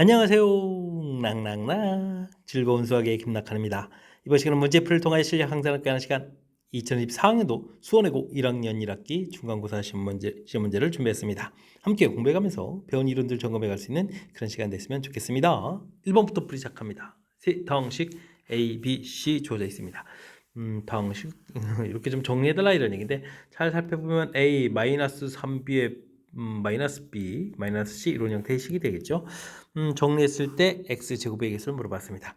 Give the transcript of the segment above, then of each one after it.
안녕하세요. 낭낭낭 즐거운 수학의 김낙한입니다. 이번 시간은 문제풀이를 통하여 실력 향상을 꾀하는 시간 2024학년도 수원외고 1학년 1학기 중간고사 시험 문제를 준비했습니다. 함께 공부해가면서 배운 이론들 점검해 갈 수 있는 그런 시간 됐으면 좋겠습니다. 1번부터 풀이 시작합니다. 세 방식 A, B, C 주어져 있습니다. 방식 이렇게 좀 정리해달라 이런 얘기인데 잘 살펴보면 A 마이너스 3B의 마이너스 B, 마이너스 C 이런 형태의 식이 되겠죠. 정리했을 때 x제곱의 개수를 물어봤습니다.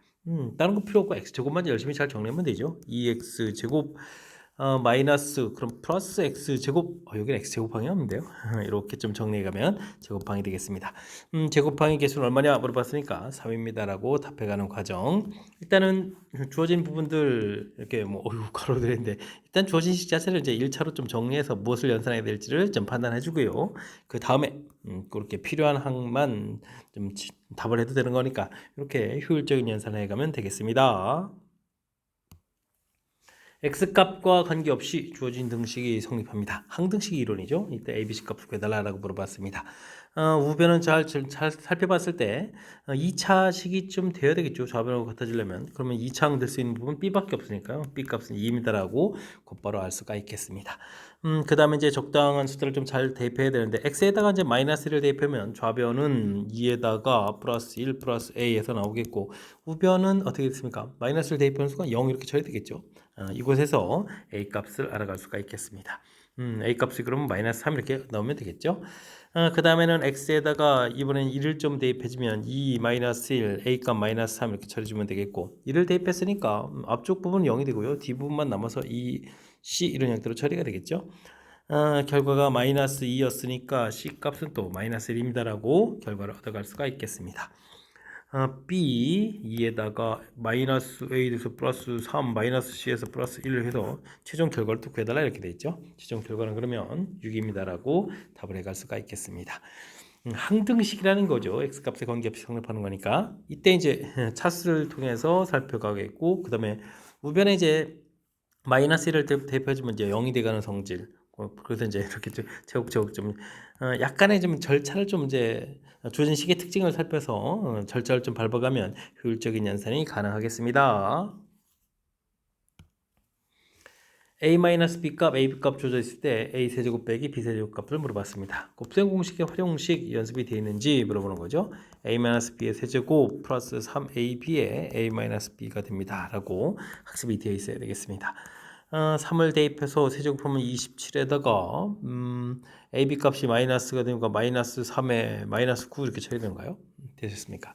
다른 거 필요 없고 x제곱만 열심히 잘 정리하면 되죠. 2x제곱 마이너스 그럼 플러스 x제곱 여기는 x제곱항이 없는데요. 이렇게 좀 정리해가면 제곱항이 되겠습니다. 제곱항의 개수는 얼마냐 물어봤으니까 3입니다라고 답해가는 과정. 일단은 주어진 부분들 이렇게 뭐 가로들인데 일단 주어진 식 자체를 이제 1차로 좀 정리해서 무엇을 연산해야 될지를 좀 판단해 주고요. 그 다음에 그렇게 필요한 항만 좀 답을 해도 되는 거니까 이렇게 효율적인 연산을 해가면 되겠습니다. x값과 관계없이 주어진 등식이 성립합니다. 항등식 이론이죠. 이때 abc 값을 구해달라고 물어봤습니다. 우변은 잘 살펴봤을 때 2차식이 좀 돼야 되겠죠. 좌변하고 같아지려면. 그러면 2차 항 될 수 있는 부분 b밖에 없으니까요. b 값은 2입니다라고 곧바로 알 수가 있겠습니다. 그 다음에 이제 적당한 숫자를 좀 잘 대입해야 되는데 x에다가 이제 마이너스를 대입하면 좌변은 2에다가 플러스 1 플러스 a에서 나오겠고 우변은 어떻게 됐습니까? 마이너스를 대입하는 순간 0 이렇게 쳐야 되겠죠. 이곳에서 a 값을 알아갈 수가 있겠습니다. a 값이 그러면 마이너스 3 이렇게 나오면 되겠죠. 그 다음에는 x에다가 이번엔 1을 좀 대입해주면 2 마이너스 1 a 값 마이너스 3 이렇게 처리해주면 되겠고 1을 대입했으니까 앞쪽 부분은 0이 되고요. 뒷부분만 남아서 2 c 이런 형태로 처리가 되겠죠. 결과가 마이너스 2였으니까 c 값은 또 마이너스 1입니다라고 결과를 얻어갈 수가 있겠습니다. B 2에다가 마이너스 A에서 플러스 3 마이너스 C에서 플러스 1을 해서 최종 결과를 또 구해달라 이렇게 돼 있죠. 최종 결과는 그러면 6입니다라고 답을 해갈 수가 있겠습니다. 항등식이라는 거죠. x값의 관계없이 성립하는 거니까 이때 이제 차수를 통해서 살펴가겠고 그 다음에 우변에 이제 마이너스 1을 대입해주면 이제 0이 돼가는 성질. 그래서 이제 이렇게 제곱제곱 좀 약간의 좀 절차를 좀 이제 주어진 식의 특징을 살펴서 절차를 좀 밟아가면 효율적인 연산이 가능하겠습니다. a-b 값, ab 값 주어져 있을 때 a 세제곱 빼기 b 세제곱 값을 물어봤습니다. 곱셈 공식의 활용식 연습이 되어 있는지 물어보는 거죠. a-b의 세제곱 플러스 3ab의 a-b가 됩니다. 라고 학습이 되어 있어야 되겠습니다. 3을 대입해서 세제곱하면 27에다가 ab 값이 마이너스가 되니까 마이너스 3에 마이너스 9 이렇게 처리되는가요? 되셨습니까?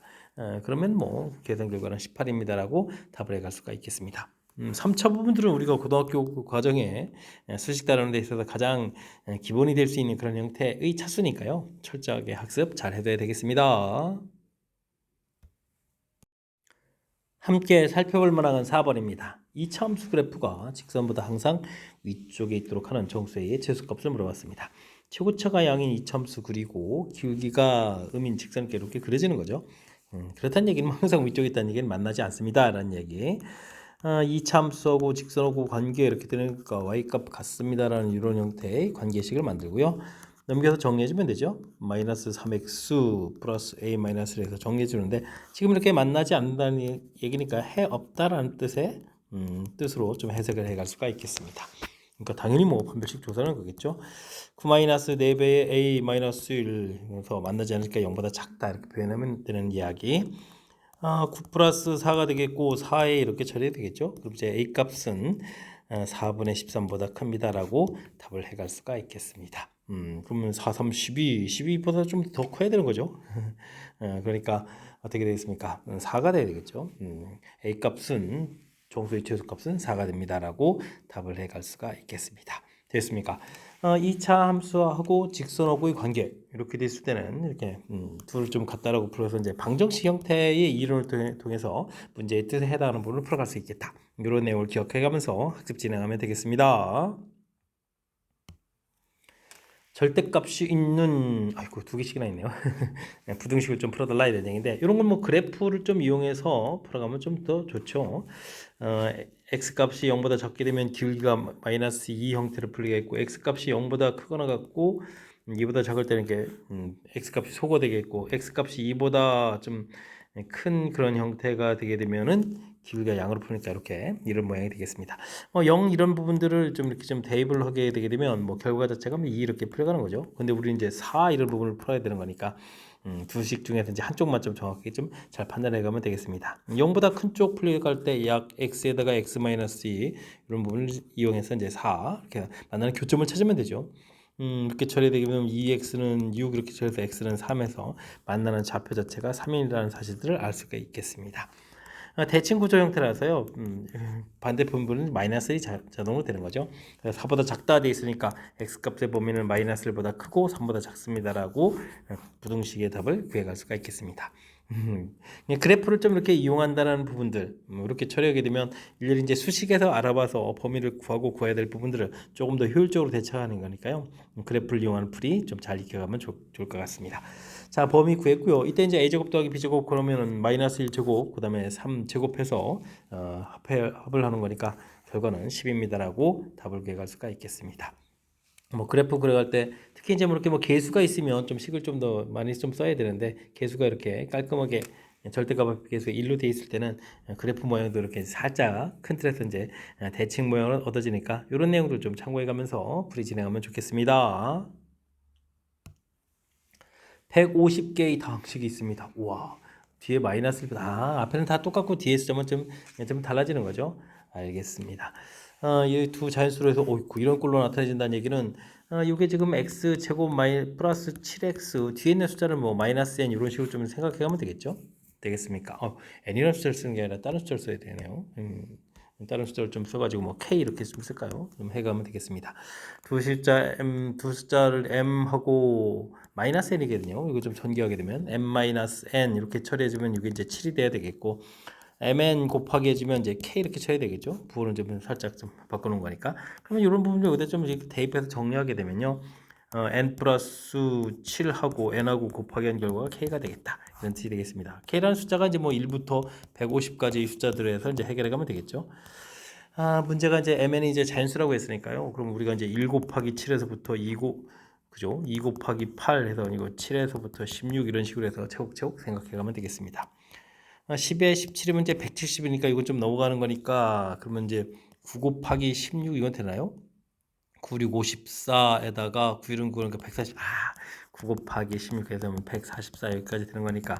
그러면 뭐 계산 결과는 18입니다라고 답을 해갈 수가 있겠습니다. 3차 부분들은 우리가 고등학교 과정에 수식 다루는 데 있어서 가장 기본이 될 수 있는 그런 형태의 차수니까요. 철저하게 학습 잘 해둬야 되겠습니다. 함께 살펴볼 만한 4번입니다. 이차 함수 그래프가 직선보다 항상 위쪽에 있도록 하는 정수의 최소값을 물어봤습니다. 최고차가 양인 이차 함수 그리고 길기가 음인 직선께 이렇게 그려지는 거죠. 그렇다는 얘기는 항상 위쪽에 있다는 얘기는 만나지 않습니다. 라는 얘기. 이차 함수하고 직선하고 관계 이렇게 되니까 y값 같습니다라는 이런 형태의 관계식을 만들고요. 넘겨서 정리해주면 되죠. 마이너스 3x 플러스 a 마이너스를 해서 정리해주는데 지금 이렇게 만나지 않는다는 얘기니까 해 없다라는 뜻의 뜻으로 좀 해석을 해갈 수가 있겠습니다. 그러니까 당연히 뭐 판별식 조사는 거겠죠. 9 마이너스 4배의 a 마이너스 1에서 만나지 않으니까 0보다 작다 이렇게 표현하면 되는 이야기. 9 플러스 4가 되겠고 4에 이렇게 처리해야 되겠죠. 그럼 이제 a 값은 4분의 13보다 큽니다라고 답을 해갈 수가 있겠습니다. 그러면 4, 3, 12, 12보다 좀 더 커야 되는 거죠. 그러니까 어떻게 되겠습니까? 4가 돼야 되겠죠. a 값은 정수의 최소값은 4가 됩니다라고 답을 해갈 수가 있겠습니다. 됐습니까? 2차 함수하고 직선하고의 관계 이렇게 됐을 때는 이렇게 둘을 좀 같다라고 풀어서 이제 방정식 형태의 이론을 통해서 문제의 뜻에 해당하는 부분을 풀어갈 수 있겠다. 이런 내용을 기억해가면서 학습 진행하면 되겠습니다. 절대값이 있는 아이고 두 개씩이나 있네요. 부등식을 좀 풀어달라 이런 얘기인데 이런 건 뭐 그래프를 좀 이용해서 풀어가면 좀 더 좋죠. x값이 0보다 적게 되면 길이가 마이너스 2 형태로 풀리겠고 x값이 0보다 크거나 같고 2보다 작을 때는 이게 x값이 소거되겠고 x값이 2보다 좀 큰 그런 형태가 되게 되면은 기울기가 양으로 푸니까 이렇게 이런 모양이 되겠습니다. 0 이런 부분들을 좀 이렇게 좀 대입을 하게 되게 되면 뭐 결과 자체가 2 이렇게 풀어가는 거죠. 근데 우리 이제 4 이런 부분을 풀어야 되는 거니까 두 식 중에서 이제 한쪽만 좀 정확하게 좀 잘 판단해 가면 되겠습니다. 0보다 큰 쪽 풀려갈 때 약 x에다가 x-2 이런 부분을 이용해서 이제 4 이렇게 만나는 교점을 찾으면 되죠. 이렇게 처리되게 되면 2x는 6 이렇게 처리해서 x는 3에서 만나는 좌표 자체가 3이라는 사실들을 알 수가 있겠습니다. 대칭 구조 형태라서요. 반대편분은 마이너스 1이 자동으로 되는 거죠. 4보다 작다 돼 있으니까 x값의 범위는 마이너스 1보다 크고 3보다 작습니다라고 부등식의 답을 구해갈 수가 있겠습니다. 그래프를 좀 이렇게 이용한다는 부분들 이렇게 처리하게 되면 일일이 이제 수식에서 알아봐서 범위를 구하고 구해야 될 부분들을 조금 더 효율적으로 대처하는 거니까요. 그래프를 이용하는 풀이 좀 잘 익혀가면 좋을 것 같습니다. 자, 범위 구했고요. 이때 이제 a제곱 더하기 b제곱 그러면은 마이너스 1제곱 그 다음에 3제곱해서 합을 하는 거니까 결과는 10입니다라고 답을 구해갈 수가 있겠습니다. 뭐 그래프 그려갈 때 특히 이제 뭐 이렇게 뭐 개수가 있으면 좀 식을 좀 더 많이 좀 써야 되는데 개수가 이렇게 깔끔하게 절대값 계수 1로 돼 있을 때는 그래프 모양도 이렇게 살짝 큰 틀에서 이제 대칭 모양을 얻어지니까 이런 내용들 좀 참고해 가면서 풀이 진행하면 좋겠습니다. 150개의 다항식이 있습니다. 우와, 뒤에 마이너스 앞에는 다 똑같고 뒤에 숫자만 좀 달라지는 거죠. 알겠습니다. 이 두 자연수로 해서 이런 꼴로 나타내진다는 얘기는 이게 지금 x 제곱 플러스 7x 뒤에 있는 숫자를 뭐 마이너스 n 이런 식으로 좀 생각해 가면 되겠죠. 되겠습니까? n이라는 숫자를 쓰는 게 아니라 다른 숫자를 써야 되네요. 다른 숫자를 좀 써가지고 뭐 k 이렇게 좀 쓸까요? 좀 해가면 되겠습니다. 두 숫자를 m하고 마이너스 n이거든요. 이거 좀 전개하게 되면 m-n 이렇게 처리해주면 이게 이제 7이 돼야 되겠고 mn 곱하기 해주면 이제 k 이렇게 쳐야 되겠죠. 부호는 좀 살짝 좀 바꾸는 거니까. 그러면 이런 부분을 여기다 좀 이렇게 대입해서 정리하게 되면요. n 플러스 7하고 n하고 곱하기 한 결과가 k가 되겠다. 이런 뜻이 되겠습니다. k라는 숫자가 이제 뭐 1부터 150까지 이 숫자들을 해서 이제 해결해 가면 되겠죠. 문제가 이제 mn이 이제 자연수라고 했으니까요. 그럼 우리가 이제 1 곱하기 7에서부터 2 곱하기 8 해서 이거 7에서부터 16 이런 식으로 해서 차곡차곡 생각해 가면 되겠습니다. 10에 17이면 이제 170이니까 이거 좀 넘어가는 거니까 그러면 이제 9 곱하기 16 이건 되나요? 9, 6, 54에다가 9, 1은 9, 그러니까 140. 9 곱하기 16 해서 144 여기까지 되는 거니까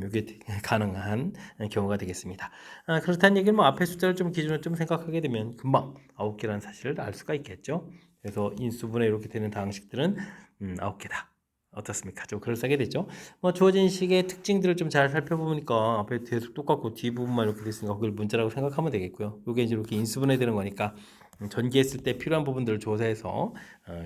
이게 가능한 경우가 되겠습니다. 그렇다는 얘기는 뭐 앞에 숫자를 좀 기준으로 좀 생각하게 되면 금방 9개라는 사실을 알 수가 있겠죠. 그래서 인수분해 이렇게 되는 다항식들은 9개다. 어떻습니까? 좀 그럴싸하게 됐죠. 뭐 주어진 식의 특징들을 좀 잘 살펴보니까 앞에 뒤에서 똑같고 뒷부분만 이렇게 됐으니까 그걸 문자라고 생각하면 되겠고요. 이게 이제 이렇게 인수분해 되는 거니까 전개했을 때 필요한 부분들을 조사해서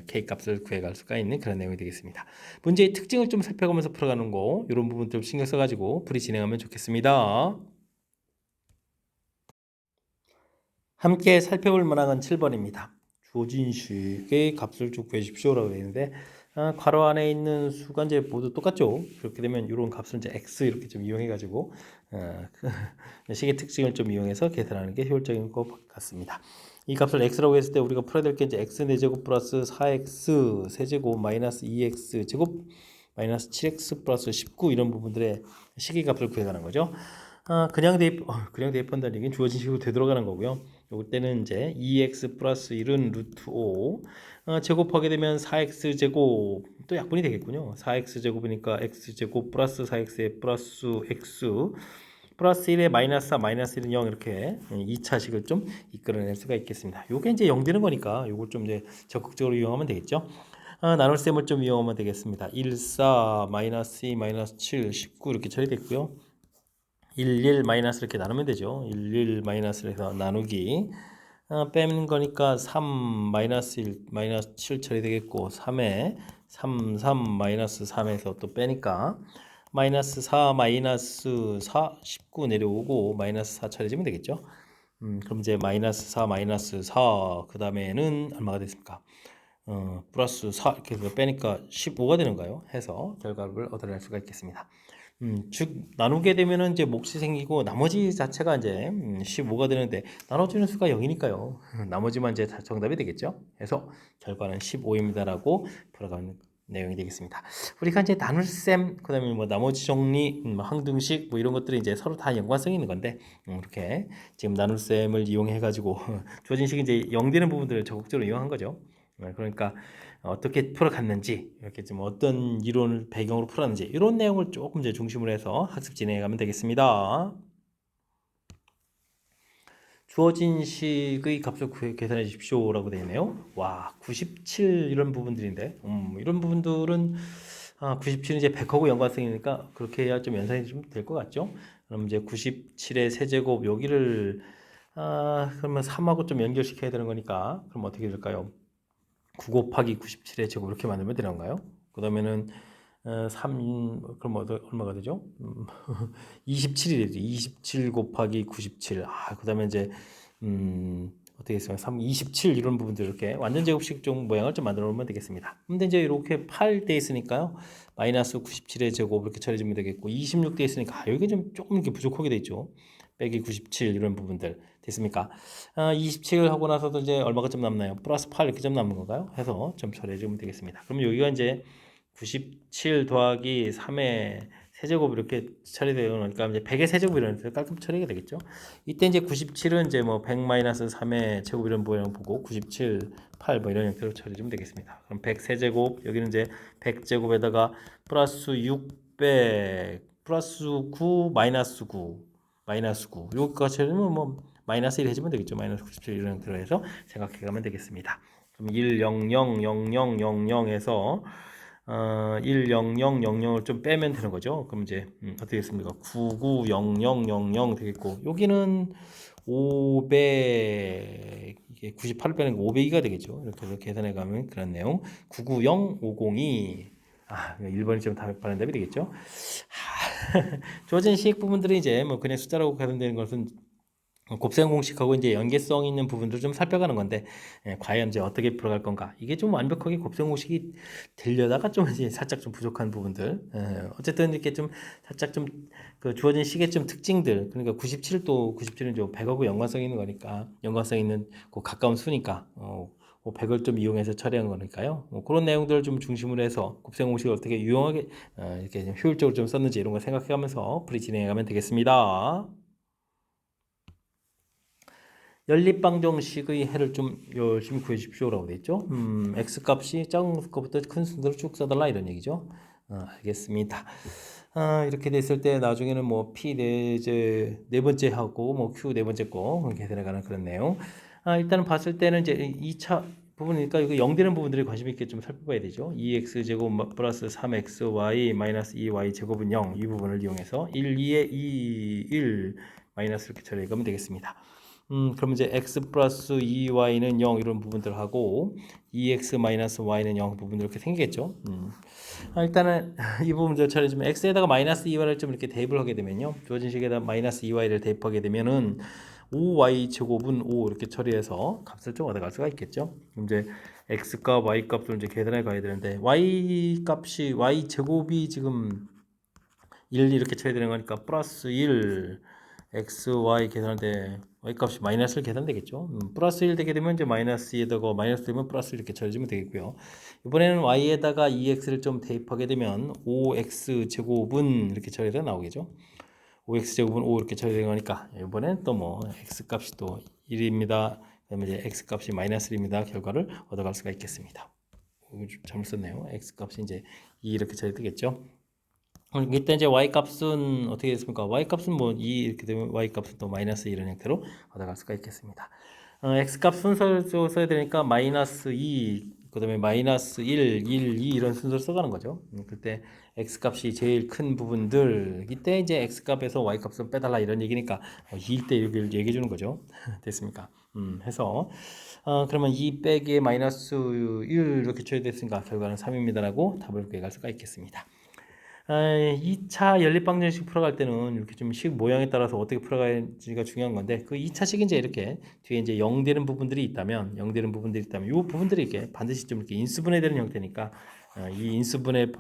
K 값을 구해갈 수가 있는 그런 내용이 되겠습니다. 문제의 특징을 좀 살펴가면서 풀어가는 거 이런 부분들 신경 써가지고 풀이 진행하면 좋겠습니다. 함께 살펴볼 만한 건 7번입니다. 주어진 식의 값을 쭉 구해주십시오라고 되어 있는데 괄호 안에 있는 수가 이제 모두 똑같죠. 그렇게 되면 이런 값을 이제 x 이렇게 좀 이용해가지고 식의 특징을 좀 이용해서 계산하는 게 효율적인 것 같습니다. 이 값을 x라고 했을 때 우리가 풀어야 될 게 이제 x 4제곱 플러스 4x 세제곱 마이너스 2x 제곱 마이너스 7x 플러스 19 이런 부분들의 식의 값을 구해가는 거죠. 그냥 대입한다는 얘기는 주어진 식으로 되돌아가는 거고요. 요럴 때는 이제 2x 플러스 1은 루트 5 제곱하게 되면 4x 제곱 또 약분이 되겠군요. 4x 제곱이니까 x 제곱 플러스 4x에 플러스 x 플러스 1에 마이너스 4 마이너스 1은 0 이렇게 2차식을 좀 이끌어낼 수가 있겠습니다. 요게 이제 0 되는 거니까 요걸 좀 이제 적극적으로 이용하면 되겠죠. 나눗셈을 좀 이용하면 되겠습니다. 1, 4, 마이너스 2, 마이너스 7, 19 이렇게 처리됐고요. 1, 1 마이너스 이렇게 나누면 되죠. 1, 1 마이너스를 해서 나누기 빼는 거니까 3 마이너스 1 마이너스 7 처리되겠고 3에 3, 3 마이너스 3에서 또 빼니까 마이너스 4 마이너스 4 19 내려오고 마이너스 4 처리해주면 되겠죠. 그럼 이제 마이너스 4 마이너스 4 그 다음에는 얼마가 됐습니까? 플러스 4 이렇게 해서 빼니까 15가 되는가요? 해서 결과를 얻어낼 수가 있겠습니다. 즉 나누게 되면은 이제 몫이 생기고 나머지 자체가 이제 15가 되는데 나눠지는 수가 0이니까요. 나머지만 이제 정답이 되겠죠. 그래서 결과는 15입니다라고 풀어가는 내용이 되겠습니다. 우리가 이제 나눗셈, 그다음에 뭐 나머지 정리, 항등식 뭐 이런 것들이 이제 서로 다 연관성이 있는 건데 이렇게 지금 나눗셈을 이용해 가지고 주어진 식이 이제 0되는 부분들을 적극적으로 이용한 거죠. 그러니까 어떻게 풀어갔는지, 이렇게 좀 어떤 이론을 배경으로 풀었는지 이런 내용을 조금 이제 중심으로 해서 학습 진행해 가면 되겠습니다. 주어진 식의 값을 계산해 주십시오라고 되어 있네요. 와, 97 이런 부분들인데, 이런 부분들은 97은 이제 100하고 연관성이니까 그렇게 해야 좀 연산이 좀 될 것 같죠? 그럼 이제 97의 세제곱 여기를 그러면 3하고 좀 연결시켜야 되는 거니까 그럼 어떻게 될까요? 9 곱하기 97의 제곱 이렇게 만들면 되는 건가요? 그 다음에는 3 그럼 얼마가 되죠? 27이 되죠. 27 곱하기 97. 그 다음에 이제 어떻게 했어요? 3, 27 이런 부분들 이렇게 완전 제곱식 좀 모양을 좀 만들어 놓으면 되겠습니다. 근데 이제 이렇게 8 돼 있으니까요. 마이너스 97의 제곱 이렇게 처리해주면 되겠고 26 돼 있으니까 여기 좀 조금 이렇게 부족하게 돼 있죠. 빼기 97 이런 부분들 됐습니까? 27 하고 나서도 이제 얼마가 좀 남나요? 플러스 8 이렇게 좀 남는 건가요? 해서 좀 처리해주면 되겠습니다. 그럼 여기가 이제 97 더하기 3의 세제곱 이렇게 처리되어 놓으니까 이제 100의 세제곱 이런 깔끔 처리가 되겠죠. 이때 이제 97은 이제 뭐 100 마이너스 3의 제곱 이런 모양 보고 97, 8 뭐 이런 형태로 처리해주면 되겠습니다. 그럼 100 세제곱 여기는 이제 100 제곱에다가 플러스 600 플러스 9 마이너스 9 마이너스 9 요거까지 처리하면 뭐 마이너스 1 해주면 되겠죠. 마이너스 97 이런 형태로 해서 생각해 가면 되겠습니다. 그럼 1, 0, 0, 0, 0, 0, 0에서 1, 0, 0, 0, 0을 좀 빼면 되는 거죠. 그럼 이제 어떻게 됐습니까? 9, 9, 0, 0, 0, 0 되겠고 여기는 500 이게 98을 빼는 거 502가 되겠죠. 이렇게 해서 계산해 가면 그런 내용 990 502 1번이 좀 답 답이 되겠죠. 주어진 식 부분들이 이제 뭐 그냥 숫자라고 계산되는 것은 곱셈 공식하고 이제 연계성 있는 부분들 좀 살펴가는 건데 과연 이제 어떻게 풀어갈 건가 이게 좀 완벽하게 곱셈 공식이 되려다가 좀 이제 살짝 좀 부족한 부분들 어쨌든 이렇게 좀 살짝 좀 그 주어진 식의 좀 특징들 그러니까 97도 97은 좀 100하고 연관성 있는 거니까 연관성 있는 그 가까운 수니까 100을 좀 이용해서 처리한 거니까요. 그런 내용들을 좀 중심으로 해서 곱셈 공식을 어떻게 유용하게 이렇게 좀 효율적으로 좀 썼는지 이런 거 생각해가면서 풀이 진행해가면 되겠습니다. 연립방정식의 해를 좀 열심히 구해주십시오라고 되어 있죠. x값이 작은 것부터 큰 순서로 쭉 써달라 이런 얘기죠. 알겠습니다. 이렇게 됐을 때 나중에는 뭐 p 네 번째 하고 뭐 q 네 번째 거 계산해가는 그런 내용. 일단은 봤을 때는 이제 2차 부분이니까 이거 0 되는 부분들이 관심 있게 좀 살펴봐야 되죠. 2x 제곱 플러스 3xy 마이너스 2y 제곱은 0 이 부분을 이용해서 1, 2에 2, 1 마이너스 이렇게 처리해가면 되겠습니다. 그럼 이제 x 플러스 2y는 0 이런 부분들 하고 2x 마이너스 y는 0 부분들 이렇게 생기겠죠. 일단은 이 부분들 처리해주면 x에다가 마이너스 2y를 좀 이렇게 대입을 하게 되면요. 주어진 식에다 마이너스 2y를 대입하게 되면은 5y 제곱은 5 이렇게 처리해서 값을 좀 얻어갈 수가 있겠죠. 그럼 이제 x값, y 값을 이제 계산해 가야 되는데 y 값이 y 제곱이 지금 1 이렇게 처리되는 거니까 플러스 1 x, y 계산할 때 y 값이 마이너스를 계산되겠죠. 플러스 1 되게 되면 이제 마이너스 2에다가 마이너스 되면 플러스 이렇게 처리해주면 되겠고요. 이번에는 y에다가 2x를 좀 대입하게 되면 5x 제곱은 이렇게 처리가 나오겠죠. 5x 제곱은 5 이렇게 처리되는 거니까 이번엔 또 뭐 x 값이 또 1입니다. 그다음에 이제 x 값이 마이너스 1입니다. 결과를 얻어갈 수가 있겠습니다. 잘못 썼네요. x 값이 이제 2 이렇게 처리되겠죠. 이때 이제 y 값은 어떻게 됐습니까? y 값은 뭐 2 이렇게 되면 y 값은 또 마이너스 이런 형태로 얻어갈 수가 있겠습니다. x 값 순서를 써야 되니까 마이너스 2 그다음에 마이너스 1, 1, 2 이런 순서를 써가는 거죠. 그때 x 값이 제일 큰 부분들 이때 이제 x 값에서 y 값을 빼달라 이런 얘기니까 2일 때 이렇게 얘기해 주는 거죠. 됐습니까? 해서 그러면 2 빼기 마이너스 1 이렇게 처리됐으니까 결과는 3입니다라고 답을 구해갈 수가 있겠습니다. 2차 연립방정식 풀어갈 때는 이렇게 좀 식 모양에 따라서 어떻게 풀어가는지가 중요한 건데 그 2차식이 이제 이렇게 뒤에 이제 0 되는 부분들이 있다면 이 부분들이 이렇게 반드시 좀 이렇게 인수분해되는 형태니까 이 인수분해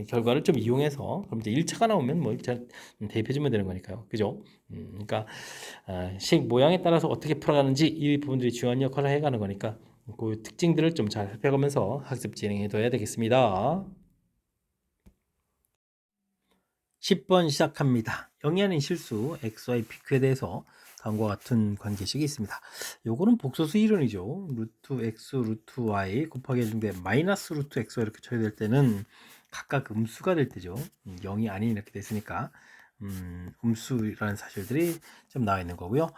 결과를 좀 이용해서 그럼 이제 1차가 나오면 뭐 1차 대입해주면 되는 거니까요. 그죠? 그러니까 식 모양에 따라서 어떻게 풀어가는지 이 부분들이 중요한 역할을 해가는 거니까 그 특징들을 좀 잘 살펴가면서 학습 진행해 둬야 되겠습니다. 10번 시작합니다. 영리하는 실수 XY PQ에 대해서 다음과 같은 관계식이 있습니다. 요거는 복소수 이론이죠. 루트 X 루트 Y 곱하기 해준데 마이너스 루트 X가 이렇게 처리될 때는 각각 음수가 될 때죠. 0이 아닌 이렇게 됐으니까 음수라는 사실들이 좀 나와 있는 거고요.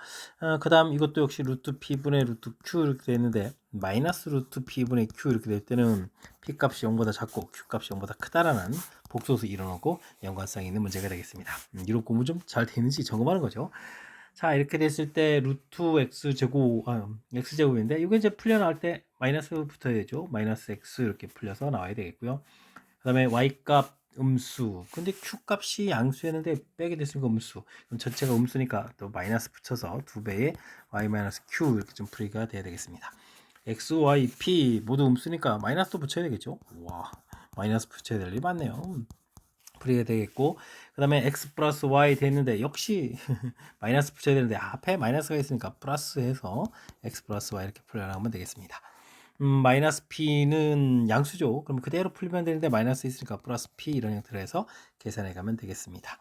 그 다음 이것도 역시 루트 P분의 루트 Q 이렇게 되는데 마이너스 루트 P분의 Q 이렇게 될 때는 P 값이 0보다 작고 Q 값이 0보다 크다라는 복소수 이론하고 연관성이 있는 문제가 되겠습니다. 이런 공부 좀 잘 되는지 점검하는 거죠. 자, 이렇게 됐을 때 루트 x제곱인데 이게 이제 풀려 나올 때 마이너스 붙어야 되죠. 마이너스 x 이렇게 풀려서 나와야 되겠고요. 그 다음에 y값 음수. 근데 q값이 양수였는데 빼게 됐으니까 음수. 그럼 전체가 음수니까 또 마이너스 붙여서 2배의 y-q 이렇게 좀 풀이가 돼야 되겠습니다. x, y, p 모두 음수니까 마이너스도 붙여야 되겠죠. 와, 마이너스 붙여야 될 일이 많네요. 풀이가 되겠고, 그 다음에 x 플러스 y 됐는데 역시 마이너스 붙여야 되는데 앞에 마이너스가 있으니까 플러스 해서 x 플러스 y 이렇게 풀어나가면 되겠습니다. 마이너스 p는 양수죠. 그럼 그대로 풀면 되는데 마이너스 있으니까 플러스 p 이런 형태로 해서 계산해 가면 되겠습니다.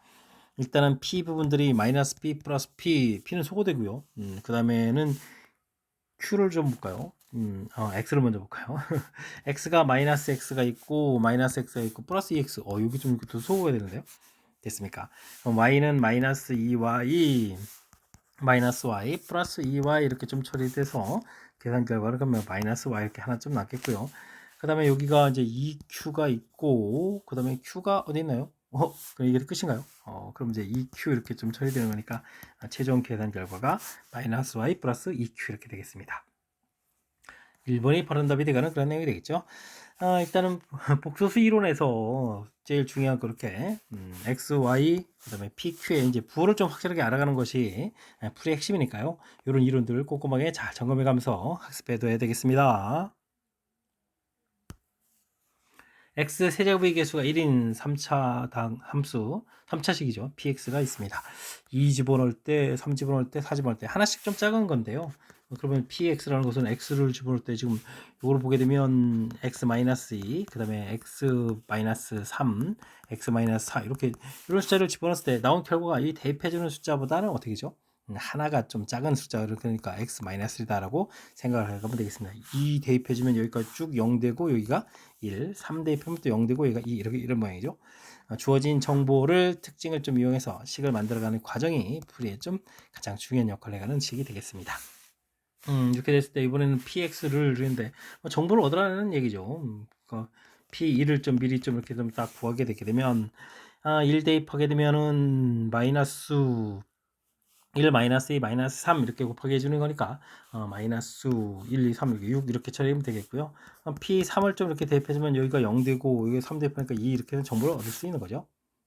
일단은 p 부분들이 마이너스 p 플러스 p, p는 소거되고요. 그 다음에는 q를 좀 볼까요? x를 먼저 볼까요? x가 마이너스 x가 있고 마이너스 x가 있고 플러스 2x. 여기 좀 더 소거가 되는데요. 됐습니까? 그럼 y는 마이너스 2y 마이너스 y 플러스 2y 이렇게 좀 처리돼서 계산 결과를 그러면 마이너스 y 이렇게 하나 좀 남겠고요. 그 다음에 여기가 이제 2q가 있고 그 다음에 q가 어디 있나요? 그럼 이게 끝인가요? 그럼 이제 2q 이렇게 좀 처리되는 거니까 최종 계산 결과가 마이너스 y 플러스 2q 이렇게 되겠습니다. 1번이 바른 답이 되가는 그런 내용이 되겠죠. 일단은 복소수 이론에서 제일 중요한 그렇게 x, y, 그 다음에 p, q의 이제 부호를 좀 확실하게 알아가는 것이 풀이의 핵심이니까요. 이런 이론들을 꼼꼼하게 잘 점검해가면서 학습해둬야 되겠습니다. x 세제곱의 개수가 1인 3차당 함수 3차식이죠. px가 있습니다. 2 집어넣을 때, 3 집어넣을 때, 4 집어넣을 때 하나씩 좀 작은 건데요. 그러면 px라는 것은 x를 집어넣을 때 지금 이걸 보게 되면 x-2, 그 다음에 x-3, x-4 이렇게 이런 숫자를 집어넣었을 때 나온 결과가 이 대입해주는 숫자보다는 어떻게죠? 하나가 좀 작은 숫자를 그러니까 x-3다라고 생각을 해가면 되겠습니다. 2 대입해주면 여기까지 쭉 0 되고 여기가 1, 3 대입하면 또 0 되고 여기가 2 이렇게 이런 모양이죠. 주어진 정보를 특징을 좀 이용해서 식을 만들어가는 과정이 풀이에 좀 가장 중요한 역할을 해가는 식이 되겠습니다. 이렇게 됐을 때 이번에는 px를 이랬는데 정보를 얻으라는 얘기죠. p1을 좀 미리 좀 이렇게 좀 딱 구하게 되게 되면 1 대입하게 되면은 마이너스 1 마이너스 2 마이너스 3 이렇게 곱하기 해주는 거니까 마이너스 1, 2, 3 이렇게 6 이렇게 처리하면 되겠고요. P3을 좀 이렇게 대입해주면 여기가 0 되고 여기 3 대입하니까 2 이렇게 정보를 얻을 수 있는 거죠.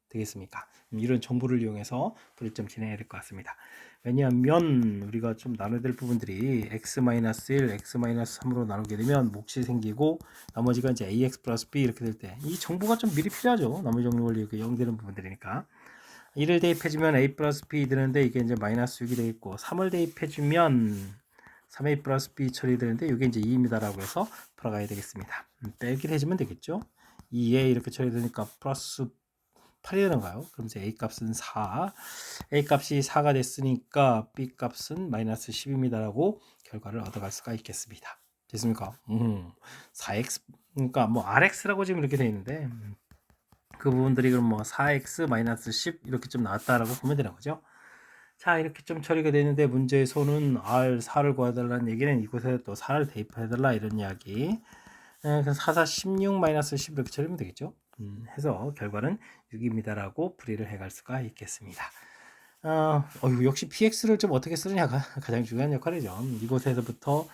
되겠습니까? 이런 정보를 이용해서 풀이 좀 진행해야 될 것 같습니다. 왜냐하면 우리가 좀 나눠야 될 부분들이 x-1, x-3으로 나누게 되면 몫이 생기고 나머지가 이제 ax 플러스 b 이렇게 될 때 이 정보가 좀 미리 필요하죠. 나머지 정리 원리 0 되는 부분들이니까. 1을 대입해주면 a 플러스 b 되는데 이게 이제 마이너스 6이 되겠고 3을 대입해주면 3a 플러스 b 처리되는데 이게 이제 2입니다라고 해서 풀어가야 되겠습니다. 빼기를 해주면 되겠죠. 2에 이렇게 처리되니까 플러스 8이 되는가요? 그럼 이제 a 값은 4, a 값이 4가 됐으니까 b 값은 마이너스 10입니다라고 결과를 얻어갈 수가 있겠습니다. 됐습니까? 4x 그러니까 뭐 rx라고 지금 이렇게 되어 있는데 그 부분들이 그럼 뭐 4x-10 이렇게 좀 나왔다라고 보면 되는 거죠. 자, 이렇게 좀 처리가 되는데 문제에서는 R4를 구해달라는 얘기는 이곳에 또 4를 대입해달라 이런 이야기. 그래서 4, 4, 16-10 이렇게 처리하면 되겠죠. 해서 결과는 6입니다라고 풀이를 해갈 수가 있겠습니다. 역시 px를 좀 어떻게 쓰느냐가 가장 중요한 역할이죠. 이곳에서부터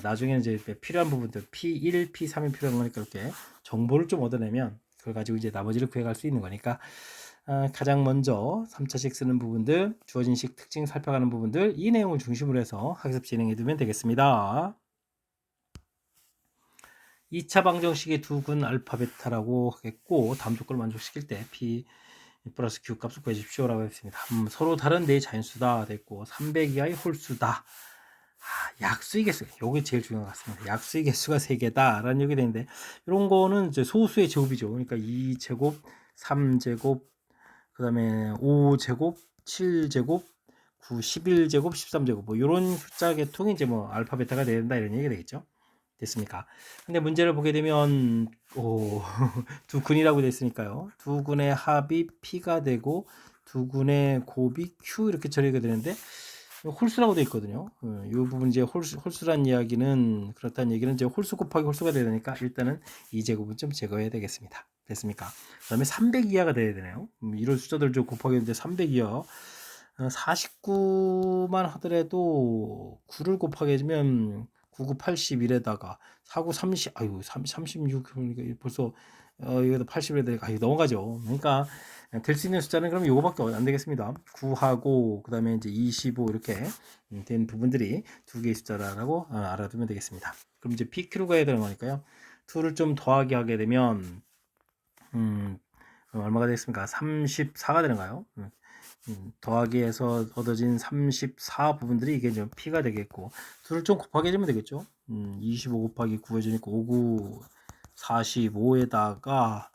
나중에는 이제 필요한 부분들 p1, p3이 필요한 거니까 이렇게 정보를 좀 얻어내면 그걸 가지고 이제 나머지를 구해갈 수 있는 거니까 가장 먼저 3차식 쓰는 부분들, 주어진 식 특징 살펴가는 부분들 이 내용을 중심으로 해서 학습 진행해 두면 되겠습니다. 2차 방정식의 두근 알파 베타라고 하겠고 다음 조건을 만족시킬 때 p 플러스 q 값을 구해주십시오 라고 했습니다. 서로 다른 네 자연수다 됐고 300 이하의 홀수다. 약수의 개수, 요게 제일 중요한 것 같습니다. 약수의 개수가 3개다라는 얘기 되는데, 이런 거는 이제 소수의 제곱이죠. 그러니까 2제곱, 3제곱, 그 다음에 5제곱, 7제곱, 9, 11제곱, 13제곱, 뭐, 요런 숫자 계통이 이제 뭐, 알파, 베타가 된다, 이런 얘기가 되겠죠. 됐습니까? 근데 문제를 보게 되면, 두 근이라고 되어 있으니까요. 두 근의 합이 P가 되고, 두 근의 곱이 Q 이렇게 처리가 되는데, 홀수라고 되어 있거든요. 이 부분 이제 홀수란 이야기는 그렇다는 얘기는 이제 홀수 곱하기 홀수가 돼야 되니까 일단은 이 제곱은 좀 제거해야 되겠습니다. 됐습니까? 그다음에 300 이하가 돼야 되네요. 이런 숫자들 좀 곱하기 했는데 300 이하 49만 하더라도 9를 곱하게 해주면 99, 81에다가 49, 30, 아유 36 그러니까 벌써 이거 80에다가 넘어가죠. 그러니까 될 수 있는 숫자는 그럼 요거밖에 안 되겠습니다. 9하고 그다음에 이제 25 이렇게 된 부분들이 두 개의 숫자라고 알아두면 되겠습니다. 그럼 이제 PQ가 해야 되는 거니까요. 2를 좀 더하게 하게 되면 얼마가 되겠습니까? 34가 되는가요? 더하기 해서 얻어진 34 부분들이 이게 좀 P가 되겠고, 둘을 좀 곱하게 해주면 되겠죠. 25 곱하기 9 해주니까 59, 45에다가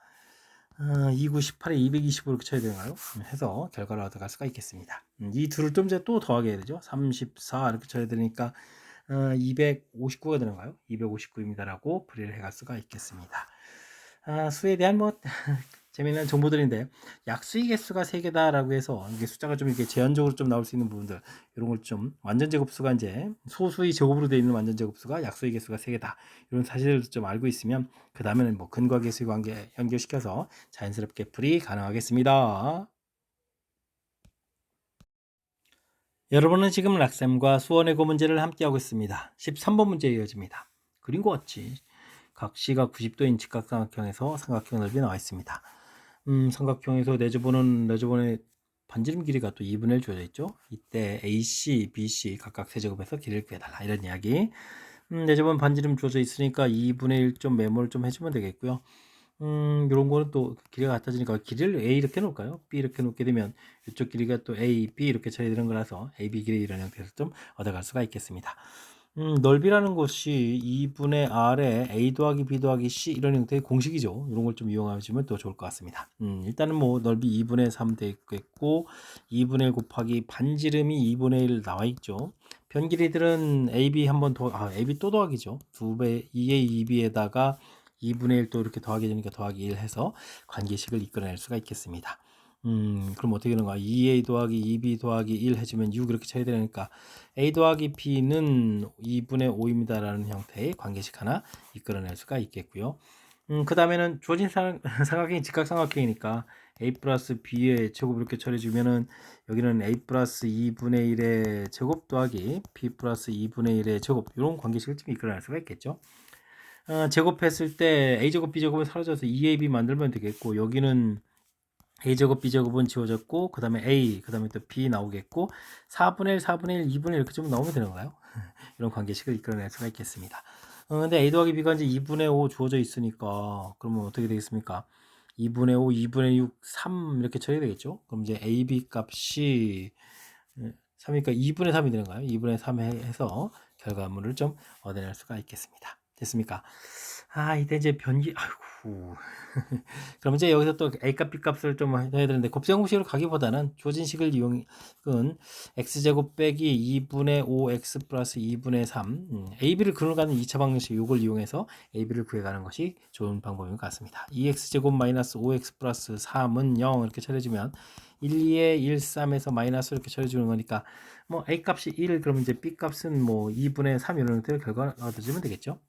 29, 18에 225 이렇게 쳐야 되나요? 해서 결과를 얻어갈 수가 있겠습니다. 이 둘을 좀 이제 또 더하게 해야 되죠. 34 이렇게 쳐야 되니까 259가 되는가요? 259입니다라고 풀이를 해갈 수가 있겠습니다. 수에 대한 뭐 재미있는 정보들인데 약수의 개수가 3개다라고 해서 이게 숫자가 좀 이렇게 제한적으로 좀 나올 수 있는 부분들 이런 걸 좀 완전 제곱수가 이제 소수의 제곱으로 되어 있는 완전 제곱수가 약수의 개수가 3개다 이런 사실을 좀 알고 있으면 그 다음에는 뭐 근과 계수의 관계 연결시켜서 자연스럽게 풀이 가능하겠습니다. 여러분은 지금 락쌤과 수원외고 문제를 함께하고 있습니다. 13번 문제 이어집니다. 그림과 같이 각 C가 90도인 직각삼각형에서 삼각형 넓이 나와 있습니다. 삼각형에서 내주본의 반지름 길이가 또 2분의 1 주어져 있죠. 이때 AC, BC 각각 세제곱해서 길이를 구해달라 이런 이야기. 내주본 반지름 주어져 있으니까 2분의 1 좀 메모를 좀 해주면 되겠고요. 이런 거는 또 길이가 같아지니까 길이를 A 이렇게 놓을까요? B 이렇게 놓게 되면 이쪽 길이가 또 A, B 이렇게 처리되는 거라서 A, B 길이 이런 형태에서 좀 얻어갈 수가 있겠습니다. 넓이라는 것이 2분의 R에 A 더하기 B 더하기 C 이런 형태의 공식이죠. 이런 걸 좀 이용하시면 또 좋을 것 같습니다. 일단은 뭐 넓이 2분의 3 되어 있겠고 2분의 1 곱하기 반지름이 2분의 1 나와 있죠. 변 길이들은 AB 한번 더, AB 또 더하기죠. 2배, 2A, 2B에다가 2분의 1 또 이렇게 더하게 되니까 더하기 1 해서 관계식을 이끌어낼 수가 있겠습니다. 그럼 어떻게 되는 거야? 2A 더하기 2B 더하기 1 해주면 6 이렇게 쳐야 되니까 A 더하기 B는 2분의 5입니다라는 형태의 관계식 하나 이끌어낼 수가 있겠고요. 그 다음에는 주어진 삼각형이 직각삼각형이니까 A 플러스 B의 제곱 이렇게 처리해주면은 여기는 A 플러스 2분의 1의 제곱 더하기 B 플러스 2분의 1의 제곱 이런 관계식을 좀 이끌어낼 수가 있겠죠. 제곱했을 때 A제곱 B제곱은 사라져서 2AB 만들면 되겠고 여기는 A제곱 B제곱은 지워졌고 그 다음에 A 그 다음에 또 B 나오겠고 4분의 1 4분의 1 2분의 1 이렇게 좀 나오면 되는 거예요. 이런 관계식을 이끌어낼 수가 있겠습니다. 근데 A 더하기 B가 이제 2분의 5 주어져 있으니까 그러면 어떻게 되겠습니까? 2분의 5 2분의 6 3 이렇게 처리 되겠죠. 그럼 이제 AB 값이 3이니까 2분의 3이 되는 거예요. 2분의 3 해서 결과물을 좀 얻어낼 수가 있겠습니다. 됐습니까? 이때 이제 아이고. 그럼 이제 여기서 또 A값, B값을 좀 해야 되는데, 곱셈공식으로 가기보다는 주어진 식을 이용은 X제곱 빼기 2분의 5X 플러스 2분의 3, AB를 근으로 가는 2차 방정식 이걸 이용해서 AB를 구해가는 것이 좋은 방법인 것 같습니다. 2X제곱 마이너스 5X 플러스 3은 0 이렇게 처리해주면 1, 2에 1, 3에서 마이너스 이렇게 처리해주는 거니까 뭐 A값이 1, 그러면 이제 B값은 뭐 2분의 3 이런 형태로 결과를 얻어주면 되겠죠.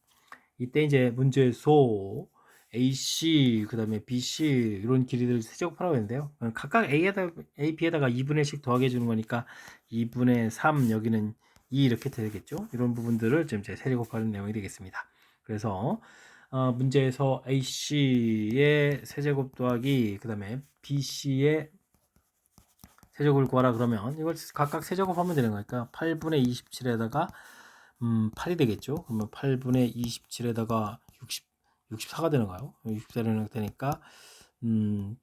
이때 이제 문제에서 AC 그 다음에 BC 이런 길이를 세제곱하라고 했는데요. 각각 A, B에다가 2분의 1씩 더하게 해주는 거니까 2분의 3 여기는 2 이렇게 되겠죠. 이런 부분들을 지금 제 세제곱하는 내용이 되겠습니다. 그래서 문제에서 AC의 세제곱 더하기 그 다음에 BC의 세제곱을 구하라 그러면 이걸 각각 세제곱하면 되는 거니까 8분의 27에다가 8이 되겠죠. 그러면 8분의 27에다가 64가 되는가요? 64가 되니까 된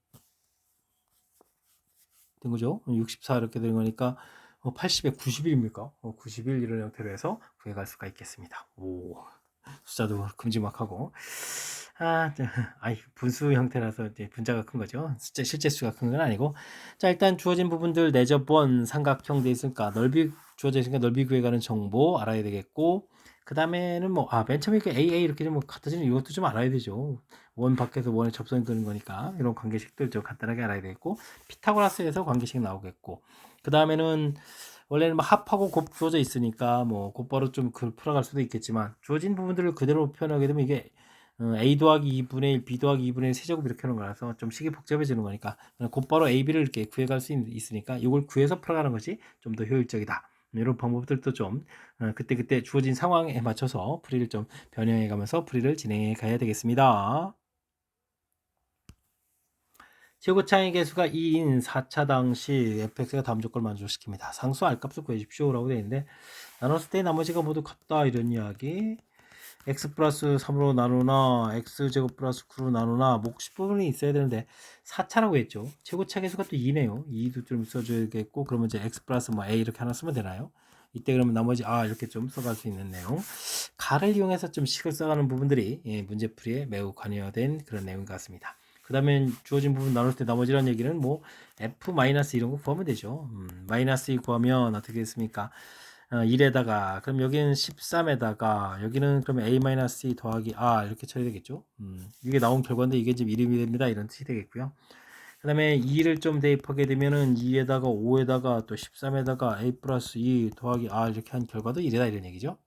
거죠. 64 이렇게 되는 거니까 80에 91입니까? 91 이런 형태로 해서 구해갈 수가 있겠습니다. 오, 숫자도 큼지막하고. 아이, 분수 형태라서 이제 분자가 큰 거죠. 실제 수가 큰 건 아니고. 자, 일단 주어진 부분들 내접원 삼각형 돼 있으니까 주어져 있으니까 넓이 구해가는 정보 알아야 되겠고, 그 다음에는 맨 처음에 이렇게 AA 이렇게 좀 같아지는 이것도 좀 알아야 되죠. 원 밖에서 원에 접선이 끄는 거니까 이런 관계식들 좀 간단하게 알아야 되겠고, 피타고라스에서 관계식 나오겠고, 그 다음에는 원래는 합하고 곱 주어져 있으니까 곧바로 좀 풀어갈 수도 있겠지만, 주어진 부분들을 그대로 표현하게 되면 이게 a 더하기 2분의 1, b 더하기 2분의 1 세제곱 이렇게 하는 거라서 좀 식이 복잡해지는 거니까 곧바로 a, b를 이렇게 구해갈 수 있으니까 이걸 구해서 풀어가는 것이 좀 더 효율적이다. 이런 방법들도 좀 그때그때 주어진 상황에 맞춰서 풀이를 좀 변형해 가면서 풀이를 진행해 가야 되겠습니다. 최고차의 개수가 2인 4차당 시 fx가 다음 조건을 만족시킵니다. 상수 R값을 구해주십시오 라고 되어 있는데, 나눴을 때 나머지가 모두 같다 이런 이야기. x 플러스 3으로 나누나 x제곱 플러스 9로 나누나 몫 부분이 있어야 되는데 4차라고 했죠. 최고차 개수가 또 2네요. 2도 좀 써줘야겠고, 그러면 이제 x 플러스 a 이렇게 하나 쓰면 되나요? 이때 그러면 나머지 이렇게 좀 써갈 수 있는 내용. 가를 이용해서 좀 식을 써가는 부분들이 문제풀이에 매우 관여된 그런 내용 같습니다. 그 다음에 주어진 부분 나눌 때 나머지란 얘기는 f 마이너스 이런 거 구하면 되죠. 마이너스 2 구하면 어떻게 됐습니까? 1에다가 그럼 여기는 13에다가 여기는 그러면 a-2 더하기 이렇게 처리되겠죠. 이게 나온 결과인데 이게 지금 이름이 됩니다. 이런 뜻이 되겠고요. 그 다음에 2를 좀 대입하게 되면은 2에다가 5에다가 또 13에다가 a 플러스 2 더하기 이렇게 한 결과도 1이다 이런 얘기죠.